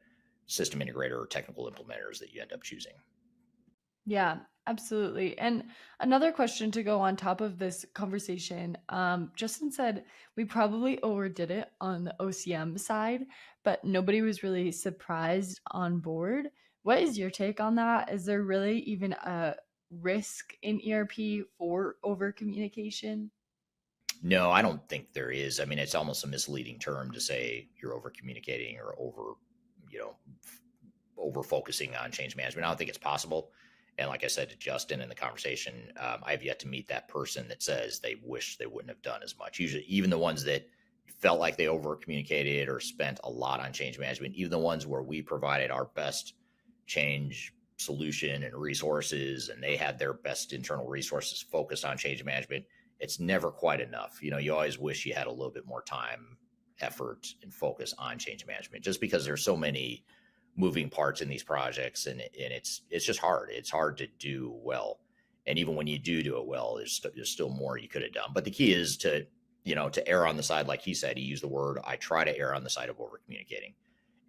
system integrator or technical implementers that you end up choosing.
Yeah, absolutely. And another question to go on top of this conversation, Justin said we probably overdid it on the OCM side, but nobody was really surprised on board. What is your take on that? Is there really even a risk in ERP for over communication?
No, I don't think there is. I mean, it's almost a misleading term to say you're over communicating or over focusing on change management. I don't think it's possible. And like I said to Justin in the conversation, I've yet to meet that person that says they wish they wouldn't have done as much. Usually, even the ones that felt like they over communicated or spent a lot on change management, even the ones where we provided our best change solution and resources, and they had their best internal resources focused on change management, it's never quite enough. You always wish you had a little bit more time, effort, and focus on change management, just because there's so many moving parts in these projects, and it's just hard. It's hard to do well. And even when you do it well, there's still more you could have done. But the key is to err on the side, like he said, he used the word, I try to err on the side of over communicating.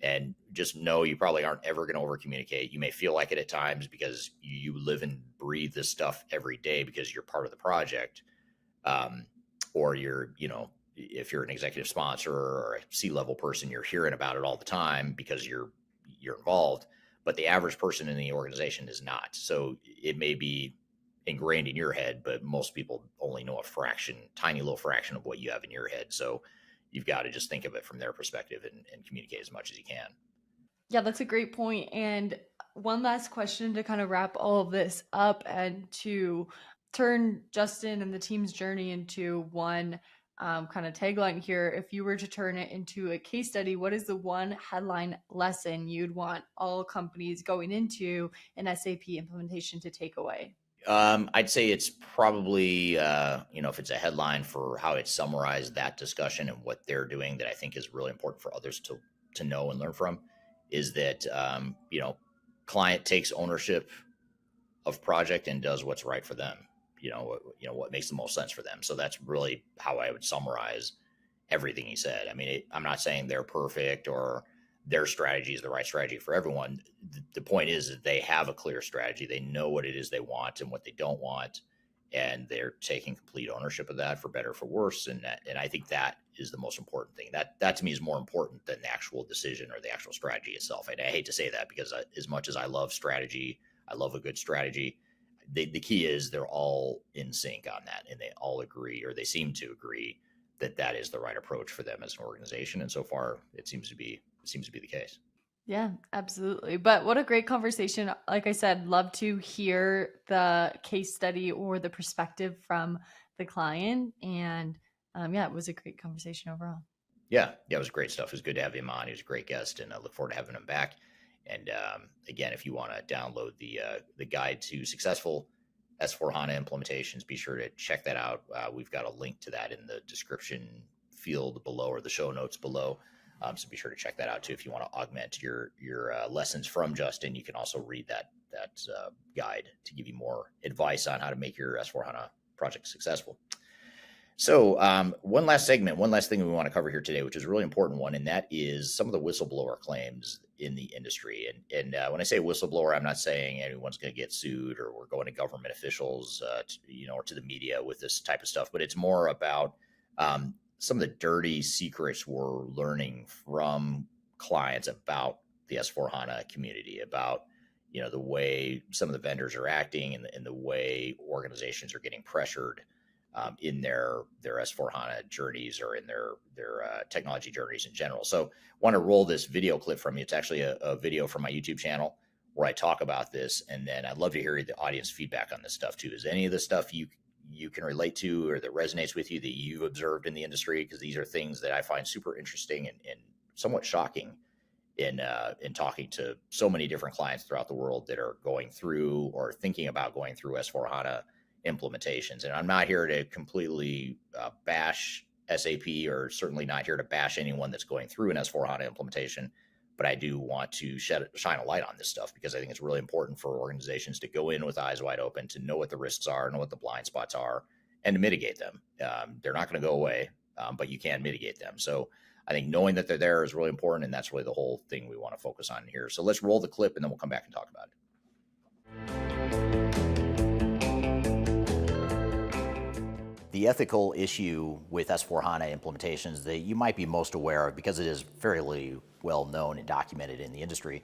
And just know you probably aren't ever going to over communicate. You may feel like it at times because you live and breathe this stuff every day because you're part of the project. Or if you're an executive sponsor or a C-level person, you're hearing about it all the time because you're involved, but the average person in the organization is not. So it may be ingrained in your head, but most people only know a tiny little fraction of what you have in your head. So you've got to just think of it from their perspective and communicate as much as you can.
Yeah, that's a great point. And one last question to kind of wrap all of this up and to turn Justin and the team's journey into one kind of tagline here. If you were to turn it into a case study, what is the one headline lesson you'd want all companies going into an SAP implementation to take away?
I'd say it's probably, if it's a headline for how it summarized that discussion and what they're doing that I think is really important for others to know and learn from, is that, client takes ownership of project and does what's right for them. What makes the most sense for them. So that's really how I would summarize everything he said. I mean, I'm not saying they're perfect or their strategy is the right strategy for everyone. The point is that they have a clear strategy. They know what it is they want and what they don't want, and they're taking complete ownership of that, for better or for worse. And I think that is the most important thing. That to me is more important than the actual decision or the actual strategy itself. And I hate to say that because as much as I love strategy, I love a good strategy. The key is they're all in sync on that, and they all agree, or they seem to agree, that is the right approach for them as an organization. And so far, it seems to be the case.
Yeah, absolutely. But what a great conversation. Like I said, love to hear the case study or the perspective from the client. And it was a great conversation overall.
Yeah, it was great stuff. It was good to have him on. He was a great guest, and I look forward to having him back. And again, if you want to download the guide to successful S4HANA implementations, be sure to check that out. We've got a link to that in the description field below, or the show notes below. So be sure to check that out too. If you want to augment your lessons from Justin, you can also read that guide to give you more advice on how to make your S4HANA project successful. So one last thing we want to cover here today, which is a really important one, and that is some of the whistleblower claims in the industry. And when I say whistleblower, I'm not saying anyone's going to get sued or we're going to government officials, or to the media with this type of stuff. But it's more about some of the dirty secrets we're learning from clients about the S4HANA community, about the way some of the vendors are acting and the way organizations are getting pressured in their S4HANA journeys or in their technology journeys in general. So I want to roll this video clip from you. It's actually a video from my YouTube channel where I talk about this. And then I'd love to hear the audience feedback on this stuff too. Is any of this stuff you can relate to or that resonates with you that you've observed in the industry? Because these are things that I find super interesting and somewhat shocking in talking to so many different clients throughout the world that are going through or thinking about going through S4HANA implementations. And I'm not here to completely bash SAP, or certainly not here to bash anyone that's going through an S4HANA implementation, but I do want to shine a light on this stuff because I think it's really important for organizations to go in with eyes wide open, to know what the risks are, know what the blind spots are, and to mitigate them. They're not going to go away, but you can mitigate them. So I think knowing that they're there is really important, and that's really the whole thing we want to focus on here. So let's roll the clip, and then we'll come back and talk about it. The ethical issue with S4HANA implementations that you might be most aware of, because it is fairly well known and documented in the industry,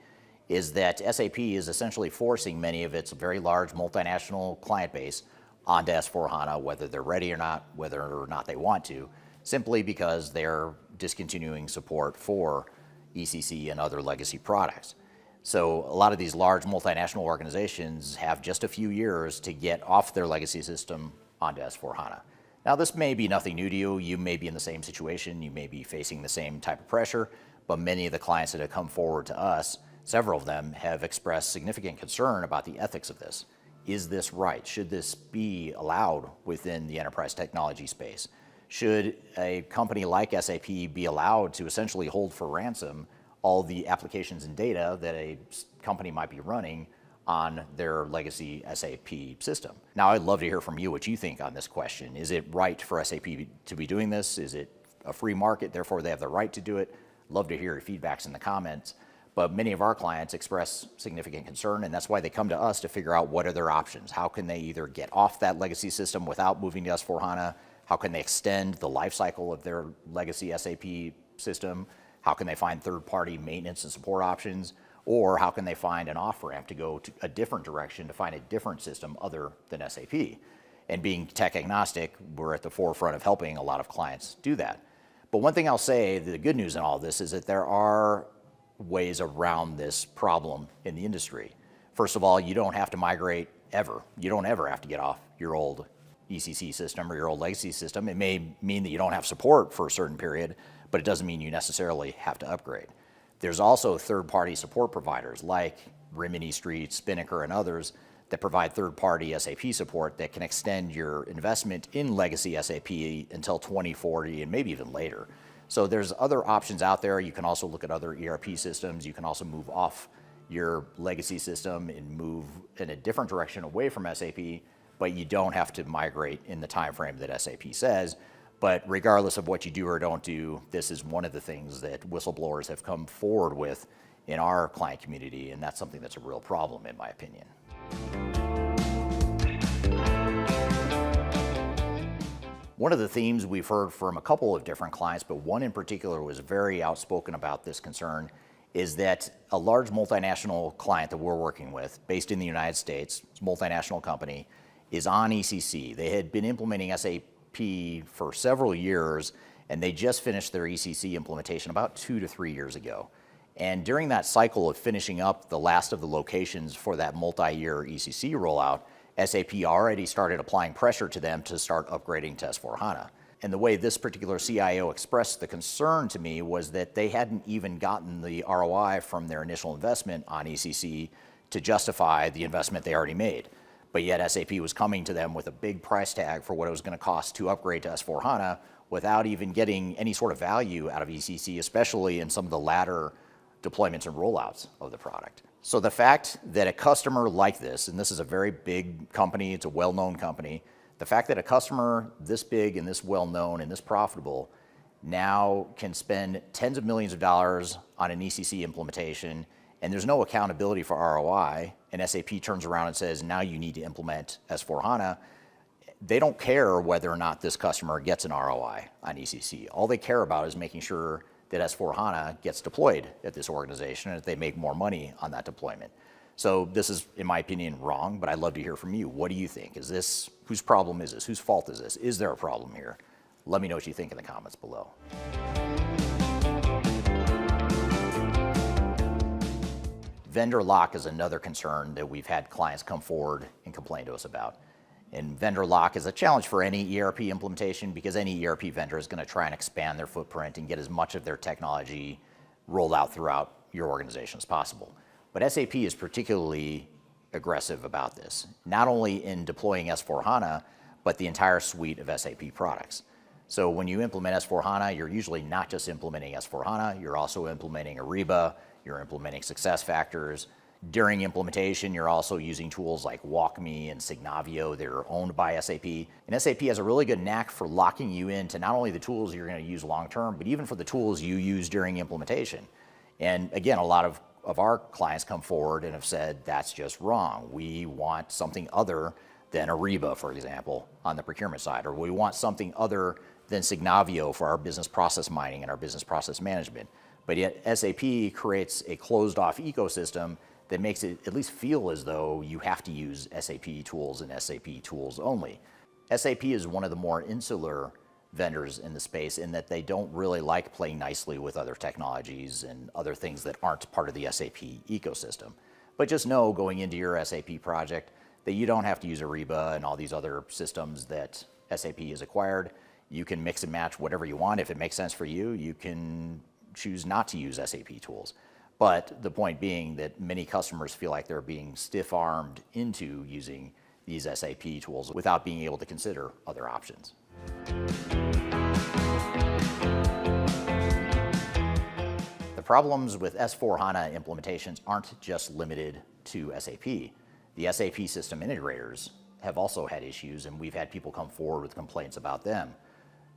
is that SAP is essentially forcing many of its very large multinational client base onto S4HANA, whether they're ready or not, whether or not they want to, simply because they're discontinuing support for ECC and other legacy products. So a lot of these large multinational organizations have just a few years to get off their legacy system onto S4HANA. Now, this may be nothing new to you. You may be in the same situation. You may be facing the same type of pressure, but many of the clients that have come forward to us, several of them have expressed significant concern about the ethics of this. Is this right? Should this be allowed within the enterprise technology space? Should a company like SAP be allowed to essentially hold for ransom all the applications and data that a company might be running on their legacy SAP system? Now, I'd love to hear from you what you think on this question. Is it right for SAP to be doing this? Is it a free market, therefore they have the right to do it? Love to hear your feedbacks in the comments. But many of our clients express significant concern, and that's why they come to us to figure out what are their options. How can they either get off that legacy system without moving to S4HANA? How can they extend the life cycle of their legacy SAP system? How can they find third-party maintenance and support options? Or how can they find an off-ramp to go to a different direction to find a different system other than SAP? And being tech agnostic, we're at the forefront of helping a lot of clients do that. But one thing I'll say, the good news in all this is that there are ways around this problem in the industry. First of all, you don't have to migrate ever. You don't ever have to get off your old
ECC system or your old legacy system. It may mean that you don't have support for a certain period, but it doesn't mean you necessarily have to upgrade. There's also third-party support providers like Rimini Street, Spinnaker, and others that provide third-party SAP support that can extend your investment in legacy SAP until 2040 and maybe even later. So there's other options out there. You can also look at other ERP systems. You can also move off your legacy system and move in a different direction away from SAP, but you don't have to migrate in the time frame that SAP says. But regardless of what you do or don't do, this is one of the things that whistleblowers have come forward with in our client community, and that's something that's a real problem in my opinion. One of the themes we've heard from a couple of different clients, but one in particular was very outspoken about this concern, is that a large multinational client that we're working with, based in the United States, it's a multinational company, is on ECC. They had been implementing SAP for several years, and they just finished their ECC implementation about 2 to 3 years ago. And during that cycle of finishing up the last of the locations for that multi-year ECC rollout, SAP already started applying pressure to them to start upgrading to S/4HANA. And the way this particular CIO expressed the concern to me was that they hadn't even gotten the ROI from their initial investment on ECC to justify the investment they already made. But yet SAP was coming to them with a big price tag for what it was going to cost to upgrade to S/4HANA without even getting any sort of value out of ECC, especially in some of the latter deployments and rollouts of the product. So the fact that a customer like this, and this is a very big company, it's a well-known company, the fact that a customer this big and this well-known and this profitable now can spend tens of millions of dollars on an ECC implementation and there's no accountability for ROI, and SAP turns around and says, now you need to implement S/4HANA, they don't care whether or not this customer gets an ROI on ECC. All they care about is making sure that S/4HANA gets deployed at this organization and that they make more money on that deployment. So this is, in my opinion, wrong, but I'd love to hear from you. What do you think? Is this, whose problem is this? Whose fault is this? Is there a problem here? Let me know what you think in the comments below. Vendor lock is another concern that we've had clients come forward and complain to us about. And vendor lock is a challenge for any ERP implementation because any ERP vendor is going to try and expand their footprint and get as much of their technology rolled out throughout your organization as possible. But SAP is particularly aggressive about this, not only in deploying S/4HANA, but the entire suite of SAP products. So when you implement S/4HANA, you're usually not just implementing S/4HANA, you're also implementing Ariba, you're implementing SuccessFactors. During implementation, you're also using tools like WalkMe and Signavio that are owned by SAP. And SAP has a really good knack for locking you into not only the tools you're going to use long-term, but even for the tools you use during implementation. And again, a lot of our clients come forward and have said, that's just wrong. We want something other than Ariba, for example, on the procurement side, or we want something other than Signavio for our business process mining and our business process management. But yet SAP creates a closed-off ecosystem that makes it at least feel as though you have to use SAP tools and SAP tools only. SAP is one of the more insular vendors in the space in that they don't really like playing nicely with other technologies and other things that aren't part of the SAP ecosystem. But just know going into your SAP project that you don't have to use Ariba and all these other systems that SAP has acquired. You can mix and match whatever you want. If it makes sense for you, you can choose not to use SAP tools. But the point being that many customers feel like they're being stiff-armed into using these SAP tools without being able to consider other options. The problems with S/4HANA implementations aren't just limited to SAP. The SAP system integrators have also had issues, and we've had people come forward with complaints about them.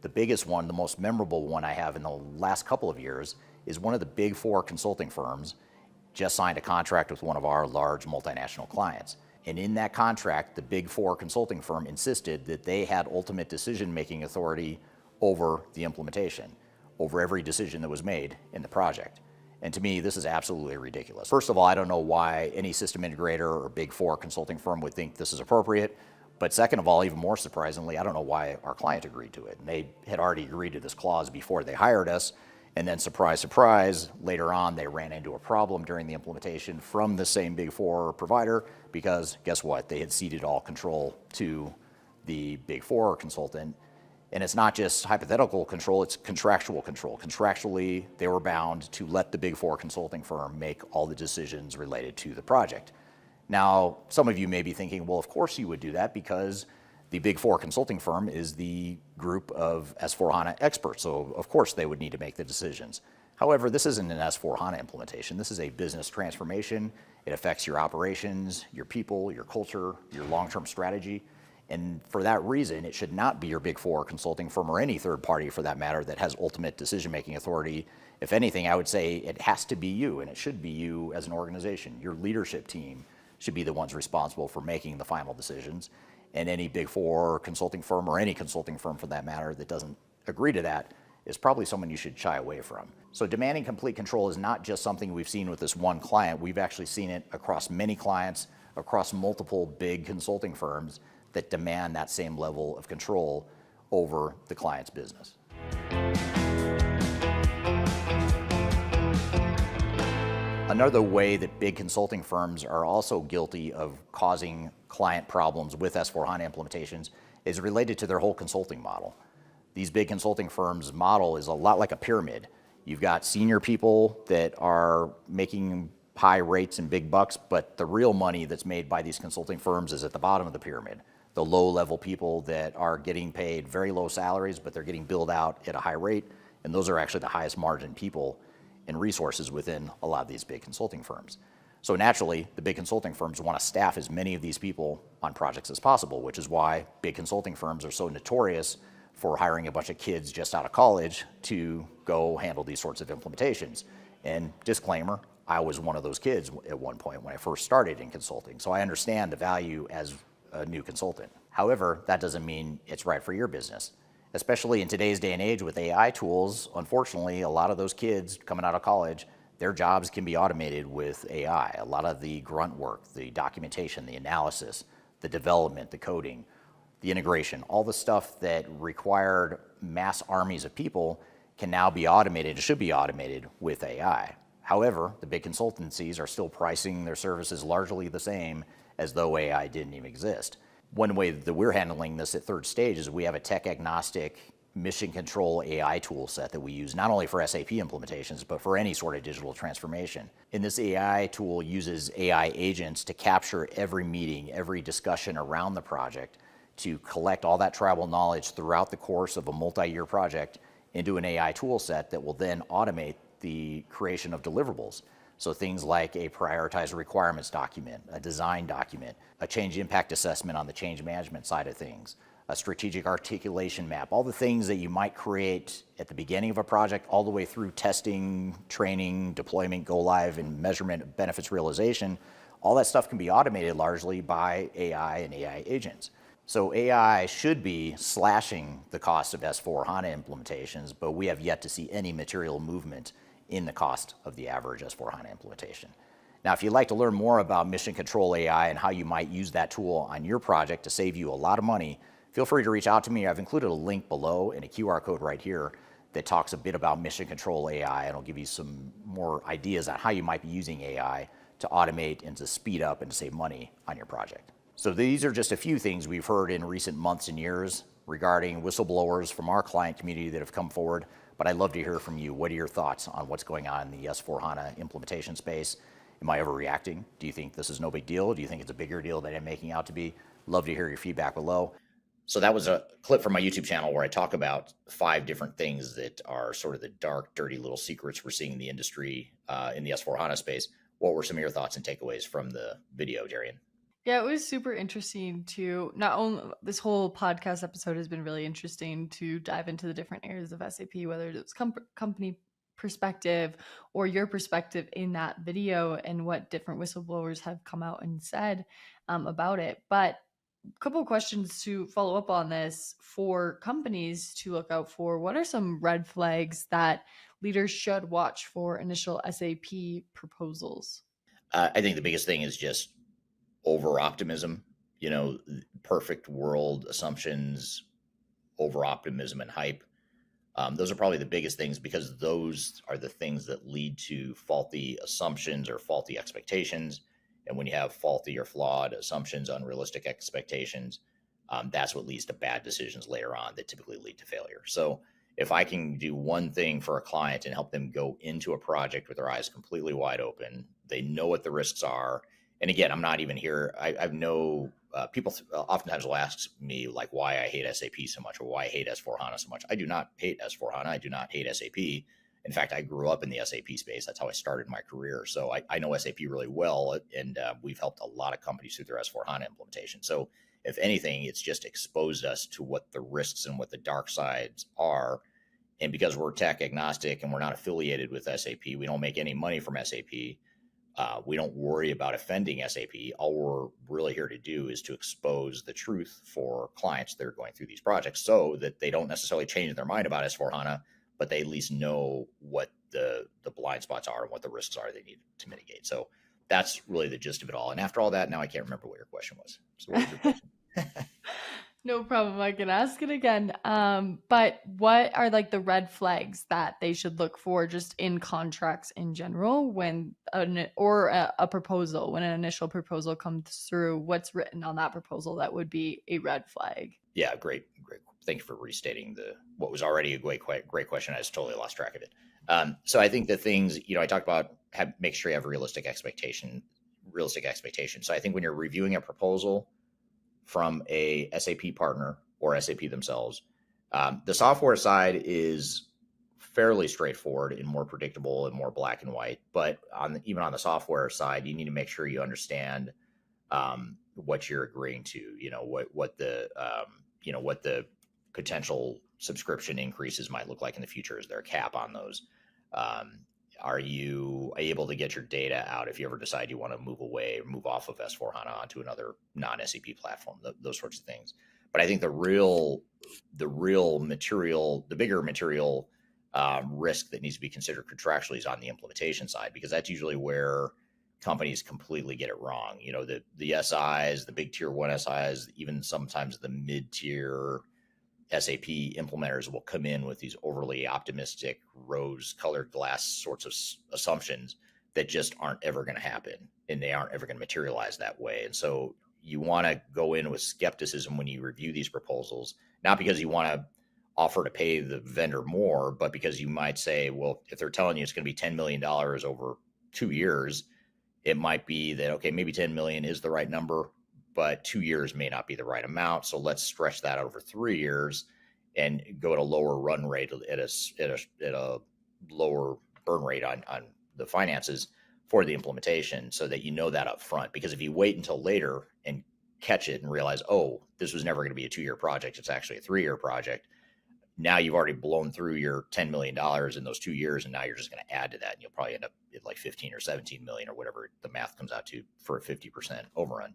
The biggest one, the most memorable one I have in the last couple of years, is one of the big four consulting firms just signed a contract with one of our large multinational clients. And in that contract, the big four consulting firm insisted that they had ultimate decision-making authority over the implementation, over every decision that was made in the project. And to me, this is absolutely ridiculous. First of all, I don't know why any system integrator or big four consulting firm would think this is appropriate. But second of all, even more surprisingly, I don't know why our client agreed to it. And they had already agreed to this clause before they hired us. And then surprise, surprise, later on they ran into a problem during the implementation from the same big four provider because guess what? They had ceded all control to the Big Four consultant. And it's not just hypothetical control, it's contractual control. Contractually, they were bound to let the Big Four consulting firm make all the decisions related to the project. Now, some of you may be thinking, well, of course you would do that because the Big Four consulting firm is the group of S4HANA experts, so of course they would need to make the decisions. However, this isn't an S4HANA implementation. This is a business transformation. It affects your operations, your people, your culture, your long-term strategy. And for that reason, it should not be your Big Four consulting firm or any third party for that matter that has ultimate decision-making authority. If anything, I would say it has to be you, and it should be you as an organization. Your leadership team should be the ones responsible for making the final decisions. And any Big Four consulting firm, or any consulting firm for that matter, that doesn't agree to that is probably someone you should shy away from. So demanding complete control is not just something we've seen with this one client. We've actually seen it across many clients, across multiple big consulting firms that demand that same level of control over the client's business. Another way that big consulting firms are also guilty of causing client problems with S4HANA implementations is related to their whole consulting model. These big consulting firms' model is a lot like a pyramid. You've got senior people that are making high rates and big bucks, but the real money that's made by these consulting firms is at the bottom of the pyramid. The low-level people that are getting paid very low salaries, but they're getting billed out at a high rate, and those are actually the highest margin people and resources within a lot of these big consulting firms. So naturally, the big consulting firms want to staff as many of these people on projects as possible, which is why big consulting firms are so notorious for hiring a bunch of kids just out of college to go handle these sorts of implementations. And disclaimer, I was one of those kids at one point when I first started in consulting, so I understand the value as a new consultant. However, that doesn't mean it's right for your business. Especially in today's day and age with AI tools, unfortunately, a lot of those kids coming out of college, their jobs can be automated with AI. A lot of the grunt work, the documentation, the analysis, the development, the coding, the integration, all the stuff that required mass armies of people can now be automated, should be automated with AI. However, the big consultancies are still pricing their services largely the same as though AI didn't even exist. One way that we're handling this at Third Stage is we have a tech-agnostic mission control AI tool set that we use not only for SAP implementations, but for any sort of digital transformation. And this AI tool uses AI agents to capture every meeting, every discussion around the project, to collect all that tribal knowledge throughout the course of a multi-year project into an AI tool set that will then automate the creation of deliverables. So things like a prioritized requirements document, a design document, a change impact assessment on the change management side of things, a strategic articulation map, all the things that you might create at the beginning of a project all the way through testing, training, deployment, go live, and measurement of benefits realization. All that stuff can be automated largely by AI and AI agents. So AI should be slashing the cost of S4HANA implementations, but we have yet to see any material movement in the cost of the average S4HANA implementation. Now, if you'd like to learn more about Mission Control AI and how you might use that tool on your project to save you a lot of money, feel free to reach out to me. I've included a link below and a QR code right here that talks a bit about Mission Control AI, and I'll give you some more ideas on how you might be using AI to automate and to speed up and to save money on your project. So these are just a few things we've heard in recent months and years regarding whistleblowers from our client community that have come forward, but I'd love to hear from you. What are your thoughts on what's going on in the S4HANA implementation space? Am I overreacting? Do you think this is no big deal? Do you think it's a bigger deal than I'm making out to be? Love to hear your feedback below.
So that was a clip from my YouTube channel where I talk about 5 different things that are sort of the dark, dirty little secrets we're seeing in the industry in the S4HANA space. What were some of your thoughts and takeaways from the video, Darian?
Yeah, it was super interesting to not only this whole podcast episode has been really interesting to dive into the different areas of SAP, whether it's company perspective or your perspective in that video and what different whistleblowers have come out and said about it. But a couple of questions to follow up on this for companies to look out for. What are some red flags that leaders should watch for initial SAP proposals?
I think the biggest thing is just over optimism, perfect world assumptions, over optimism and hype. Those are probably the biggest things because those are the things that lead to faulty assumptions or faulty expectations. And when you have faulty or flawed assumptions, unrealistic expectations, that's what leads to bad decisions later on that typically lead to failure. So if I can do one thing for a client and help them go into a project with their eyes completely wide open, they know what the risks are. And again, I'm not even here. I've no people oftentimes will ask me like why I hate SAP so much or why I hate S4HANA so much. I do not hate S4HANA. I do not hate SAP. In fact, I grew up in the SAP space. That's how I started my career. So I know SAP really well, and we've helped a lot of companies through their S4HANA implementation. So if anything, it's just exposed us to what the risks and what the dark sides are. And because we're tech agnostic and we're not affiliated with SAP, we don't make any money from SAP. We don't worry about offending SAP. All we're really here to do is to expose the truth for clients that are going through these projects so that they don't necessarily change their mind about S4HANA, but they at least know what the blind spots are and what the risks are they need to mitigate. So that's really the gist of it all. And after all that, now I can't remember what your question was. So what was your question?
No problem. I can ask it again. But what are like the red flags that they should look for just in contracts in general when a proposal, when an initial proposal comes through, what's written on that proposal that would be a red flag?
Yeah, great. Thank you for restating what was already a great question. I just totally lost track of it. So I think the things, I talked about make sure you have realistic expectation. So I think when you're reviewing a proposal from a SAP partner or SAP themselves, the software side is fairly straightforward and more predictable and more black and white. But even on the software side, you need to make sure you understand what you're agreeing to. What the potential subscription increases might look like in the future. Is there a cap on those? Are you able to get your data out if you ever decide you want to move away or move off of S4HANA onto another non-SAP platform? Those sorts of things. But I think the bigger material risk that needs to be considered contractually is on the implementation side, because that's usually where companies completely get it wrong. The SIs, the big tier 1 SIs, even sometimes the mid-tier SAP implementers will come in with these overly optimistic rose-colored glass sorts of assumptions that just aren't ever going to happen, and they aren't ever going to materialize that way. And so you want to go in with skepticism when you review these proposals, not because you want to offer to pay the vendor more, but because you might say, well, if they're telling you it's going to be $10 million over 2 years, it might be that, okay, maybe 10 million is the right number, but 2 years may not be the right amount. So let's stretch that over 3 years and go at a lower run rate at a lower burn rate on the finances for the implementation, so that you know that up front. Because if you wait until later and catch it and realize, oh, this was never going to be a 2-year project, it's actually a 3-year project, now you've already blown through your $10 million in those 2 years, and now you're just going to add to that, and you'll probably end up at like 15 or 17 million or whatever the math comes out to for a 50% overrun.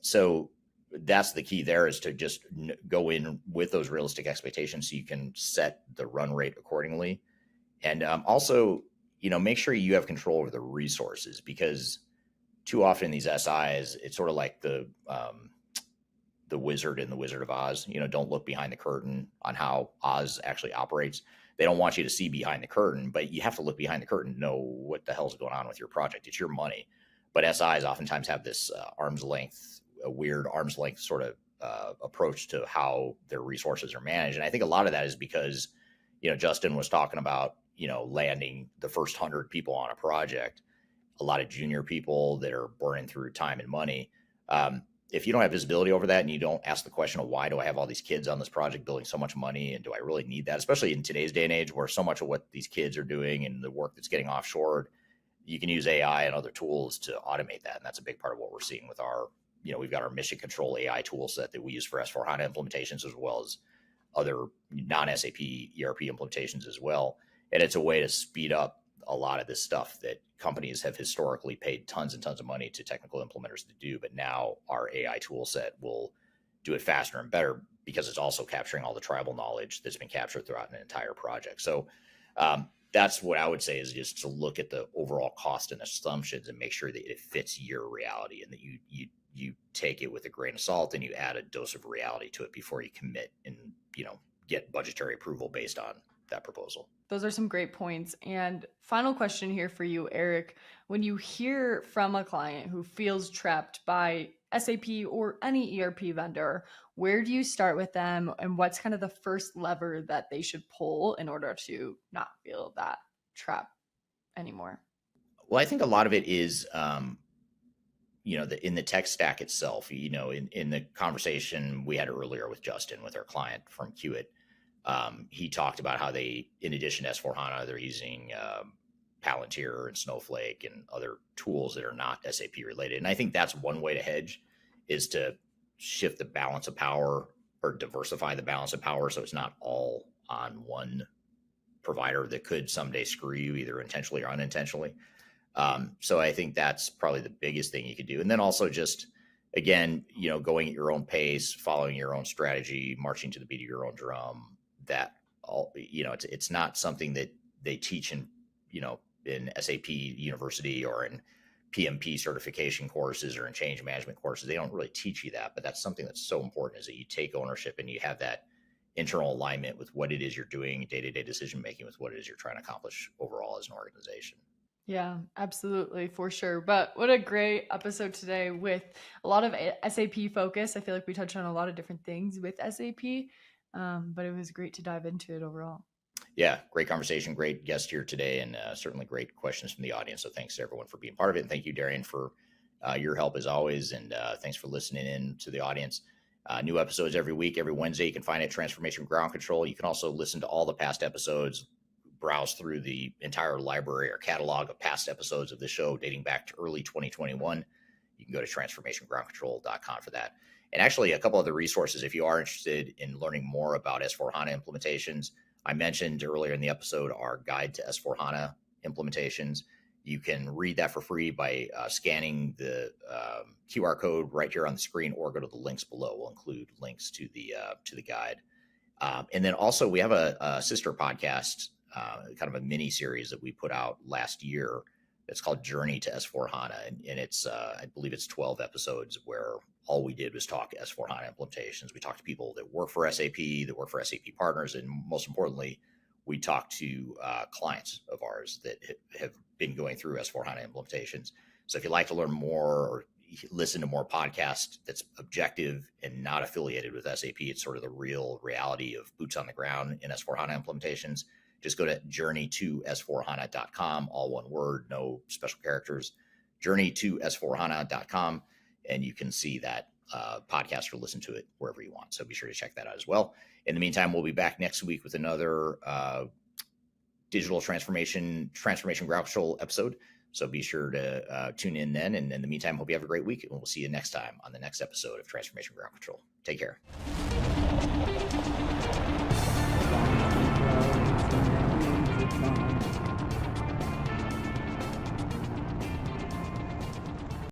So that's the key there, is to just go in with those realistic expectations so you can set the run rate accordingly. And also, make sure you have control over the resources, because too often these SIs, it's sort of like the wizard in the Wizard of Oz. Don't look behind the curtain on how Oz actually operates. They don't want you to see behind the curtain, but you have to look behind the curtain to know what the hell's going on with your project. It's your money. But SIs oftentimes have this a weird arm's length sort of approach to how their resources are managed. And I think a lot of that is because, Justin was talking about, landing the first 100 people on a project, a lot of junior people that are burning through time and money. If you don't have visibility over that, and you don't ask the question of why do I have all these kids on this project building so much money, and do I really need that, especially in today's day and age where so much of what these kids are doing and the work that's getting offshored, you can use AI and other tools to automate that. And that's a big part of what we're seeing with our, we've got our mission control AI tool set that we use for S4HANA implementations, as well as other non-SAP ERP implementations as well. And it's a way to speed up a lot of this stuff that companies have historically paid tons and tons of money to technical implementers to do. But now our AI tool set will do it faster and better, because it's also capturing all the tribal knowledge that's been captured throughout an entire project. So that's what I would say, is just to look at the overall cost and assumptions and make sure that it fits your reality, and that you take it with a grain of salt and you add a dose of reality to it before you commit and, get budgetary approval based on that proposal.
Those are some great points. And final question here for you, Eric. When you hear from a client who feels trapped by SAP or any ERP vendor, where do you start with them, and what's kind of the first lever that they should pull in order to not feel that trap anymore?
Well, I think a lot of it is, in the tech stack itself. In the conversation we had earlier with Justin, with our client from Kiewit, he talked about how they, in addition to S4HANA, they're using Palantir and Snowflake and other tools that are not SAP related. And I think that's one way to hedge, is to shift the balance of power or diversify the balance of power, so it's not all on one provider that could someday screw you, either intentionally or unintentionally. So I think that's probably the biggest thing you could do. And then also just, again, going at your own pace, following your own strategy, marching to the beat of your own drum. That all, it's not something that they teach in SAP University or in PMP certification courses or in change management courses. They don't really teach you that, but that's something that's so important, is that you take ownership and you have that internal alignment with what it is you're doing, day-to-day decision making, with what it is you're trying to accomplish overall as an organization.
Yeah, absolutely, for sure. But what a great episode today with a lot of SAP focus. I feel like we touched on a lot of different things with SAP, but it was great to dive into it overall.
Yeah, great conversation, great guest here today, and certainly great questions from the audience. So thanks to everyone for being part of it. And thank you, Darian, for your help as always. And thanks for listening in to the audience. New episodes every week, every Wednesday. You can find it at Transformation Ground Control. You can also listen to all the past episodes, browse through the entire library or catalog of past episodes of the show dating back to early 2021. You can go to transformationgroundcontrol.com for that. And actually, a couple other resources if you are interested in learning more about S4HANA implementations. I mentioned earlier in the episode our guide to S4HANA implementations. You can read that for free by scanning the QR code right here on the screen, or go to the links below. We'll include links to the guide. And then also we have a sister podcast, kind of a mini series that we put out last year. It's called Journey to S4HANA. And it's, I believe it's 12 episodes where all we did was talk S4HANA implementations. We talked to people that work for SAP, that work for SAP partners, and most importantly, we talked to clients of ours that have been going through S4HANA implementations. So if you'd like to learn more or listen to more podcasts that's objective and not affiliated with SAP, it's sort of the real reality of boots on the ground in S4HANA implementations, just go to journey2s4hana.com, all one word, no special characters, journey2s4hana.com, and you can see that podcast or listen to it wherever you want. So be sure to check that out as well. In the meantime, we'll be back next week with another digital transformation ground control episode. So be sure to tune in then. And in the meantime, hope you have a great week, and we'll see you next time on the next episode of Transformation Ground Control. Take care.
Ground control to major tom.